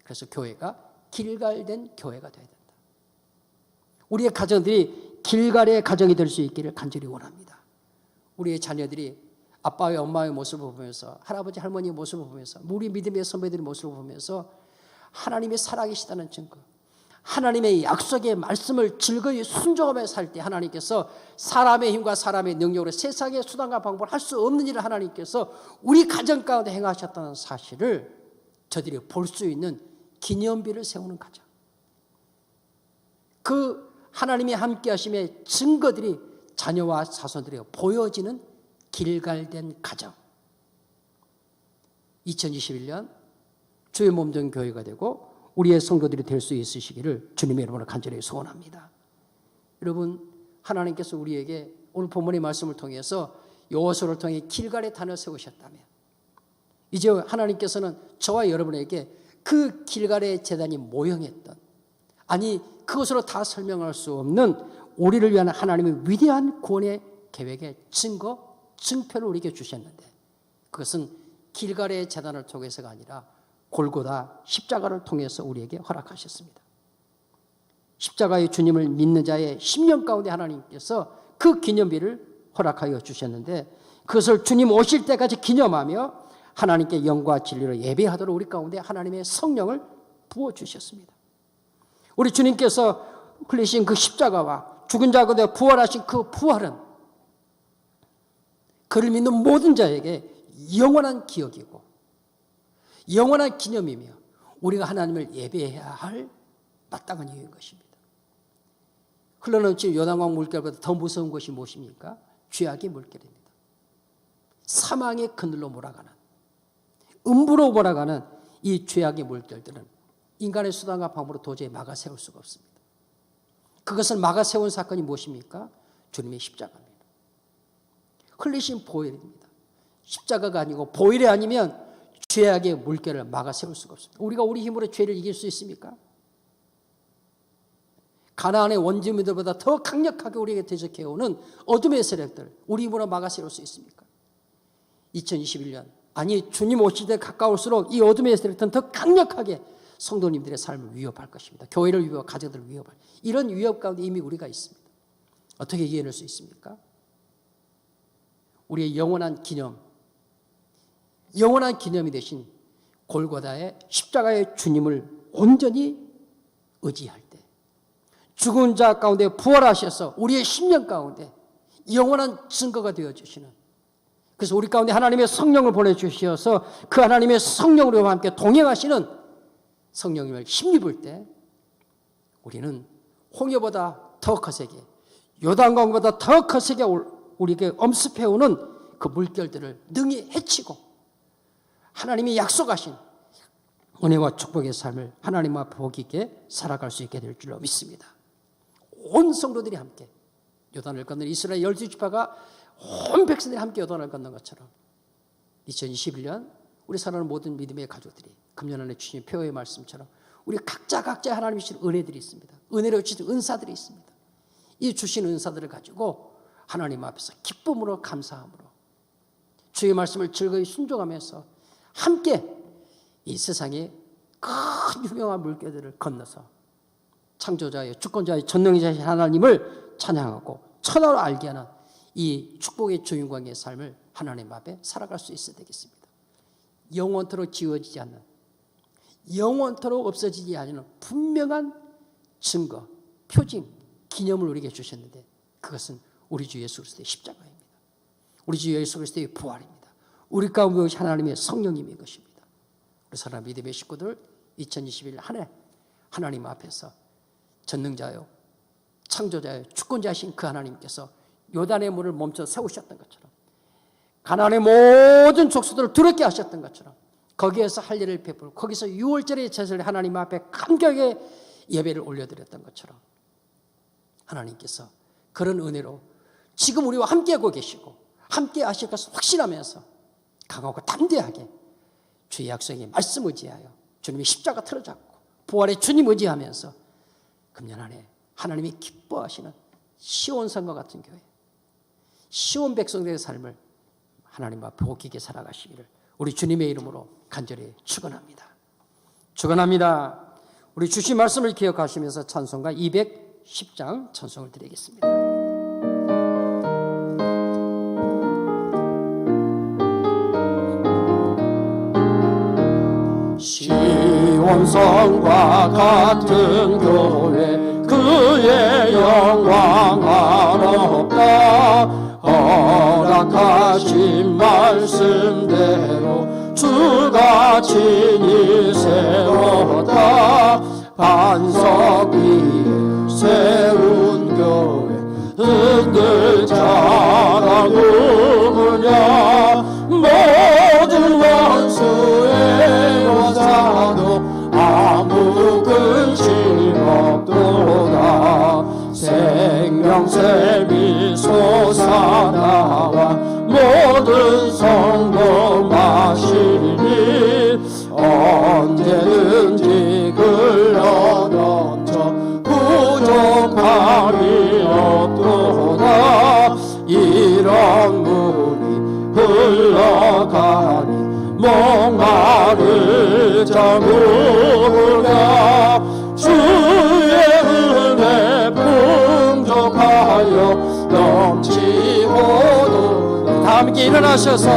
[SPEAKER 1] 그래서 교회가 길갈된 교회가 되어야 된다. 우리의 가정들이 길갈의 가정이 될 수 있기를 간절히 원합니다. 우리의 자녀들이 아빠와 엄마의 모습을 보면서, 할아버지 할머니의 모습을 보면서, 우리 믿음의 선배들의 모습을 보면서 하나님의 살아계시다는 증거, 하나님의 약속의 말씀을 즐거이 순종하며 살 때 하나님께서 사람의 힘과 사람의 능력으로 세상의 수단과 방법을 할 수 없는 일을 하나님께서 우리 가정 가운데 행하셨다는 사실을 저들이 볼 수 있는 기념비를 세우는 가정, 그 하나님이 함께 하심의 증거들이 자녀와 자손들에게 보여지는 길갈된 가정, 2021년 주의 몸된 교회가 되고 우리의 성도들이 될 수 있으시기를 주님의 이름으로 간절히 소원합니다. 여러분, 하나님께서 우리에게 오늘 본문의 말씀을 통해서 여호수아를 통해 길갈의 단을 세우셨다면 이제 하나님께서는 저와 여러분에게 그 길갈의 제단이 모형했던, 아니 그것으로 다 설명할 수 없는 우리를 위한 하나님의 위대한 구원의 계획의 증거, 증표를 우리에게 주셨는데 그것은 길갈의 제단을 통해서가 아니라 골고다 십자가를 통해서 우리에게 허락하셨습니다. 십자가의 주님을 믿는 자의 심령 가운데 하나님께서 그 기념비를 허락하여 주셨는데 그것을 주님 오실 때까지 기념하며 하나님께 영과 진리로 예배하도록 우리 가운데 하나님의 성령을 부어주셨습니다. 우리 주님께서 흘리신 그 십자가와 죽은 자 가운데 부활하신 그 부활은 그를 믿는 모든 자에게 영원한 기억이고 영원한 기념이며 우리가 하나님을 예배해야 할 마땅한 이유인 것입니다. 흘러넘치는 요단강 물결보다 더 무서운 것이 무엇입니까? 죄악의 물결입니다. 사망의 그늘로 몰아가는, 음부로 몰아가는 이 죄악의 물결들은 인간의 수단과 방법으로 도저히 막아 세울 수가 없습니다. 그것을 막아 세운 사건이 무엇입니까? 주님의 십자가입니다. 흘리신 보혈입니다. 십자가가 아니고 보혈이 아니면 죄악의 물결을 막아 세울 수가 없습니다. 우리가 우리 힘으로 죄를 이길 수 있습니까? 가나안의 원주민들보다 더 강력하게 우리에게 대적해오는 어둠의 세력들 우리 힘으로 막아 세울 수 있습니까? 2021년, 아니 주님 오실 때 가까울수록 이 어둠의 세력들은 더 강력하게 성도님들의 삶을 위협할 것입니다. 교회를 위협하고 가정들을 위협할, 이런 위협 가운데 이미 우리가 있습니다. 어떻게 이겨낼 수 있습니까? 우리의 영원한 기념, 영원한 기념이 되신 골고다의 십자가의 주님을 온전히 의지할 때, 죽은 자 가운데 부활하셔서 우리의 심령 가운데 영원한 증거가 되어주시는, 그래서 우리 가운데 하나님의 성령을 보내주셔서 그 하나님의 성령으로 함께 동행하시는 성령님을 힘입을 때 우리는 홍해보다 더 거세게, 요단강보다 더 거세게 우리에게 엄습해오는 그 물결들을 능히 해치고 하나님이 약속하신 은혜와 축복의 삶을 하나님 앞에 복 있게 살아갈 수 있게 될 줄로 믿습니다. 온 성도들이 함께 요단을 건넌 이스라엘 12지파가 온 백성들이 함께 요단을 건넌 것처럼 2021년 우리 사랑하는 모든 믿음의 가족들이 금년 안에 주신 표의 말씀처럼 우리 각자 하나님이 주신 은혜들이 있습니다. 은혜로 주신 은사들이 있습니다. 이 주신 은사들을 가지고 하나님 앞에서 기쁨으로 감사함으로 주의 말씀을 즐거이 순종하면서 함께 이 세상의 큰 유명한 물결들을 건너서 창조자의 주권자의 전능자의 하나님을 찬양하고 천하로 알게 하는 이 축복의 주인공의 삶을 하나님 앞에 살아갈 수 있어야 되겠습니다. 영원토록 지워지지 않는, 영원토록 없어지지 않는 분명한 증거, 표징, 기념을 우리에게 주셨는데 그것은 우리 주 예수 그리스도의 십자가입니다. 우리 주 예수 그리스도의 부활입니다. 우리 가운데 오신 하나님의 성령님인 것입니다. 우리 사랑 믿음의 식구들 2021 한 해 하나님 앞에서 전능자요 창조자요 주권자이신 그 하나님께서 요단의 물을 멈춰 세우셨던 것처럼 가나안의 모든 족속들을 두렵게 하셨던 것처럼 거기에서 할례를 베풀고 거기서 6월절의 제사를 하나님 앞에 감격의 예배를 올려드렸던 것처럼 하나님께서 그런 은혜로 지금 우리와 함께하고 계시고 함께 하실 것을 확신하면서 강하고 담대하게 주의 약속의 말씀 의지하여 주님의 십자가 틀어잡고 부활의 주님 의지하면서 금년 한 해 하나님이 기뻐하시는 시온산과 같은 교회, 시온 백성들의 삶을 하나님 앞에 복 있게 살아가시기를 우리 주님의 이름으로 간절히 축원합니다. 축원합니다. 우리 주신 말씀을 기억하시면서 찬송가 210장 찬송을 드리겠습니다.
[SPEAKER 3] 시온성과 같은 교회 그의 영광 아름답다. 허락하신 말씀대로 주가 친히 세웠다. 반석 위에 세운 교회 흔들 자라 누구냐. 모든 원수의 원사도 아무 근심 없도다. 생명샘이 솟아나와 모든 성도 마시니 언제든지 흘러넘쳐 부족함이 없도다. 이런 물이 흘러가니 목마르자 누구냐. 주의 은혜 풍족하여 넘치고도 다 함께 일어나셔서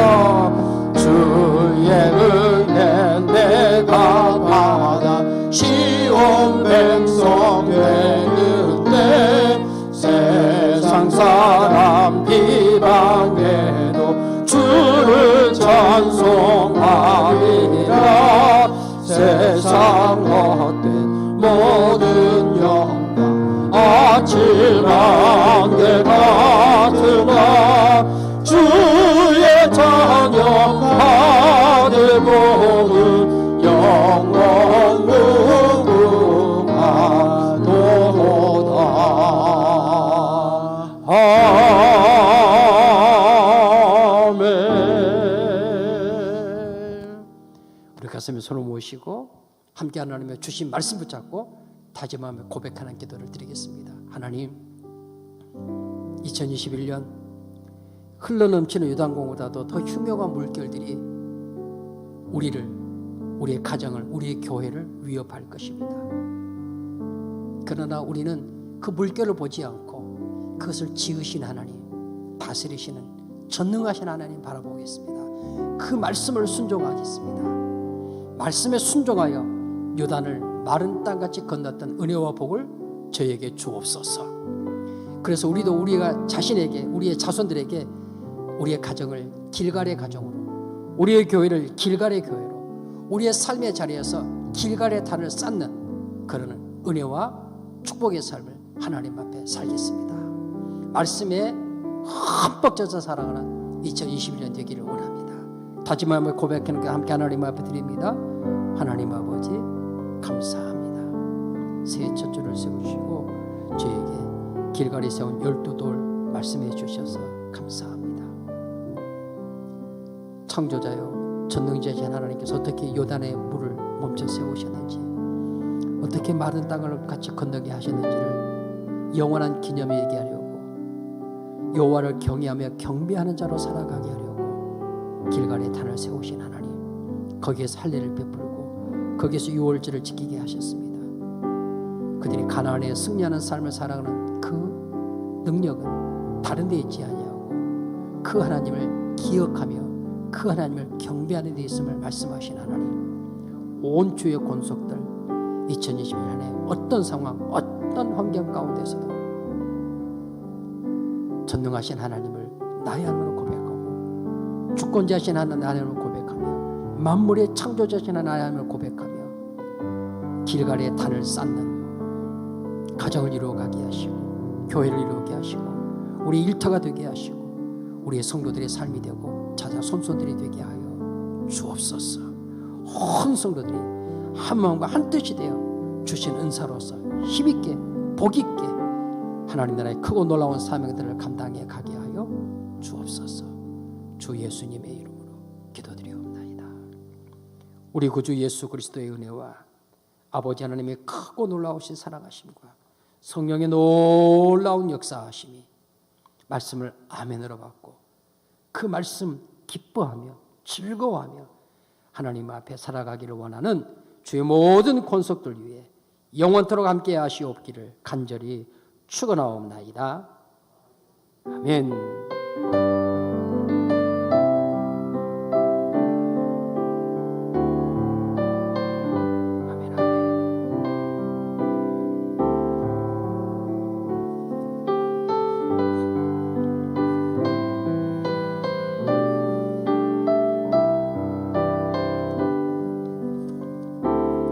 [SPEAKER 3] 주의 은혜 내가 받아 시온 백성 되는데 세상 사람 비방해도 주를 찬송하리라. 세상 헛된 모든 영광 아침 안개 같으나 주의 자녀 받을 복은 영원 무궁하도다. 아멘.
[SPEAKER 1] 우리 가슴에 손을 모시고 함께 하나님의 주신 말씀 붙잡고 다짐하며 고백하는 기도를 드리겠습니다. 하나님, 2021년 흘러넘치는 요단강보다도 더 흉흉한 물결들이 우리를, 우리의 가정을, 우리의 교회를 위협할 것입니다. 그러나 우리는 그 물결을 보지 않고 그것을 지으신 하나님, 다스리시는 전능하신 하나님 바라보겠습니다. 그 말씀을 순종하겠습니다. 말씀에 순종하여 요단을 마른 땅같이 건넜던 은혜와 복을 저에게 주옵소서. 그래서 우리도 우리가 자신에게, 우리의 자손들에게 우리의 가정을 길갈의 가정으로, 우리의 교회를 길갈의 교회로, 우리의 삶의 자리에서 길갈의 단을 쌓는 그런 은혜와 축복의 삶을 하나님 앞에 살겠습니다. 말씀에 흠뻑 젖어 살아가는 2021년 되기를 원합니다. 다짐하며 고백하는 게 함께 하나님 앞에 드립니다. 하나님 아버지 감사합니다. 새해 첫 주를 세우시고 저에게 길갈이 세운 12돌 말씀해 주셔서 감사합니다. 창조자여 전능자이신 하나님께서 어떻게 요단의 물을 멈춰 세우셨는지, 어떻게 마른 땅을 같이 건너게 하셨는지를 영원한 기념에 얘기하려고, 여호와를 경외하며 경배하는 자로 살아가게 하려고 길갈의 단을 세우신 하나님, 거기에서 할례를 베풀고 거기에서 유월절을 지키게 하셨습니다. 그들이 가나안에 승리하는 삶을 살아가는 그 능력은 다른 데 있지 아니하고 그 하나님을 기억하며 그 하나님을 경배하는 데 있음을 말씀하신 하나님, 온 주의 권속들 2021년에 어떤 상황, 어떤 환경 가운데서도 전능하신 하나님을 나의 하나님으로 고백하고, 주권자신 하나님을 고백하며, 만물의 창조자신 하나님을 고백하며 길갈의 단을 쌓는 가정을 이루어가게 하시고, 교회를 이루게 하시고, 우리 일터가 되게 하시고, 우리의 성도들의 삶이 되고 자자 손손들이 되게 하여 주옵소서. 온 성도들이 한 마음과 한 뜻이 되어 주신 은사로서 힘있게 복있게 하나님 나라의 크고 놀라운 사명들을 감당해 가게 하여 주옵소서. 주 예수님의 이름으로 기도드리옵나이다. 우리 구주 예수 그리스도의 은혜와 아버지 하나님의 크고 놀라우신 사랑하심과 성령의 놀라운 역사하심이 말씀을 아멘으로 받고 그 말씀 기뻐하며 즐거워하며 하나님 앞에 살아가기를 원하는 주의 모든 권속들 위해 영원토록 함께 하시옵기를 간절히 축원하옵나이다. 아멘.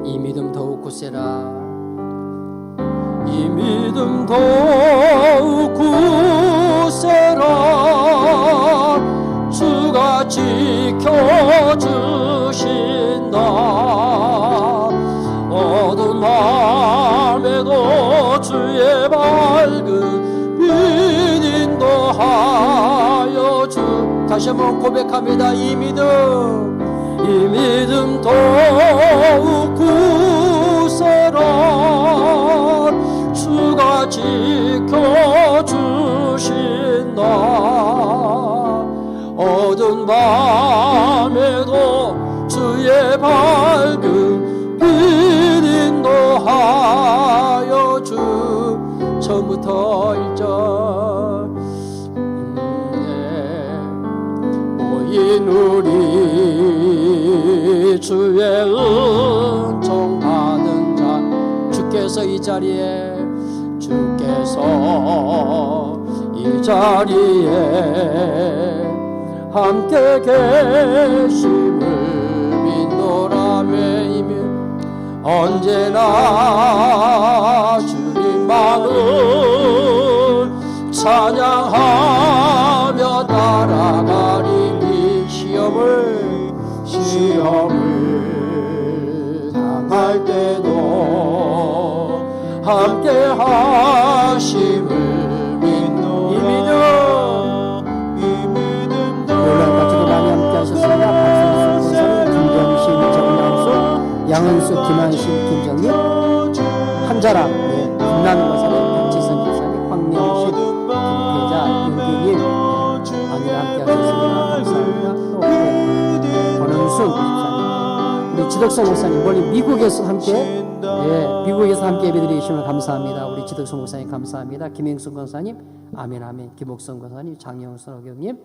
[SPEAKER 1] 이 믿음 더욱 굳세라.
[SPEAKER 3] 이 믿음 더욱 굳세라. 주가 지켜주신다. 어두운 밤에도 주의 밝은 빛 인도하여 주.
[SPEAKER 1] 다시 한번 고백합니다. 이 믿음
[SPEAKER 3] 더욱 굳세라. 주가 지켜주신다. 어두운 밤에도 주의 밝은 빛 인도하여 주.
[SPEAKER 1] 처음부터 1절
[SPEAKER 3] 모인 우리 주의 은총 받은 자.
[SPEAKER 1] 주께서 이 자리에
[SPEAKER 3] 함께 계심을 믿노라매. 이미 언제나 주님만을 찬양하며 따라가리. 이 시험을 당할 때도 함께 하심을 믿노라. 이 믿음
[SPEAKER 1] 놀라운 기도 많이 함께 하셨습니다. 박성수 목사님, 김경신, 정양수, 양은수, 김한신, 김정희, 한자람, 김남 목사님, 박지선 목사님, 황명식, 김태자, 윤기님 많이 함께 하셨습니다. 감사합니다. 또 권은순 목사님, 우리 지덕성 목사님, 멀리 미국에서 함께 미국에서 함께 예배드리시면 감사합니다. 우리 지덕성 목사님 감사합니다. 김행순 권사님, 아멘 아멘. 김옥성 권사님, 장영선 어경님,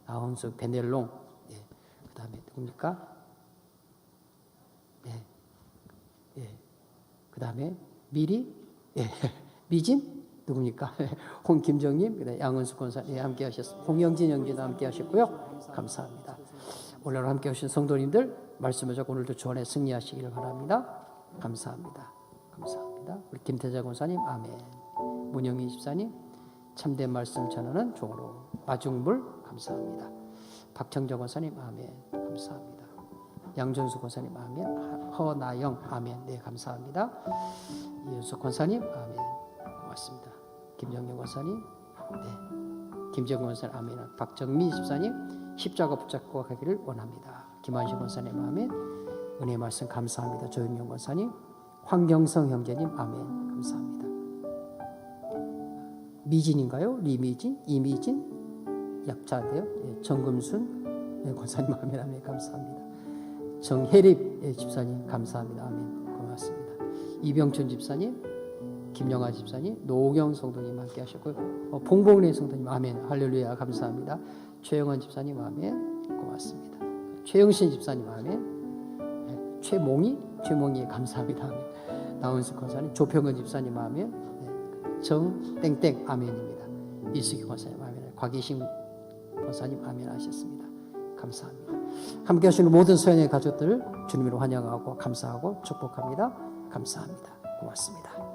[SPEAKER 1] 아흔숙 베넬롱, 그 다음에 누굽니까? 그 다음에 미리, 미진 누굽니까? 홍김정님, 그다음 양은숙 권사님 함께 하셨습니다. 홍영진 형제도 함께 하셨고요. 감사합니다. 오늘 함께 하신 성도님들 말씀을 적고 오늘도 주안에 승리하시기를 바랍니다. 감사합니다. 감사합니다. 우리 김태자 권사님, 아멘. 문영희 집사님, 참된 말씀 전하는 종으로 마중물 감사합니다. 박정정 권사님 아멘 감사합니다. 양전수 권사님 아멘. 허나영 아멘 네 감사합니다. 이윤수 권사님 아멘 고맙습니다. 김정영 권사님 네 김정영 권사님 아멘. 박정미 집사님 십자가 붙잡고 가기를 원합니다. 김한식 권사님 아멘. 은혜 말씀 감사합니다. 조윤영 권사님, 황경성 형제님 아멘 감사합니다. 미진인가요? 리미진? 이미진? 약자인데요. 예, 정금순 예, 권사님 아멘 아멘 감사합니다. 정혜립 예, 집사님 감사합니다. 아멘 고맙습니다. 이병춘 집사님, 김영아 집사님, 노경 성도님 함께 하셨고요. 봉봉래 성도님 아멘 할렐루야 감사합니다. 최영원 집사님 아멘 고맙습니다. 최영신 집사님 아멘. 네, 최몽이 감사합니다. 아멘. 나은수 권사님, 조평근 집사님 아멘. 네, 정땡땡 아멘입니다. 이수기 권사님 아멘. 곽이신 권사님 아멘 하셨습니다. 감사합니다. 함께 하시는 모든 소연의 가족들 주님으로 환영하고 감사하고 축복합니다. 감사합니다. 고맙습니다.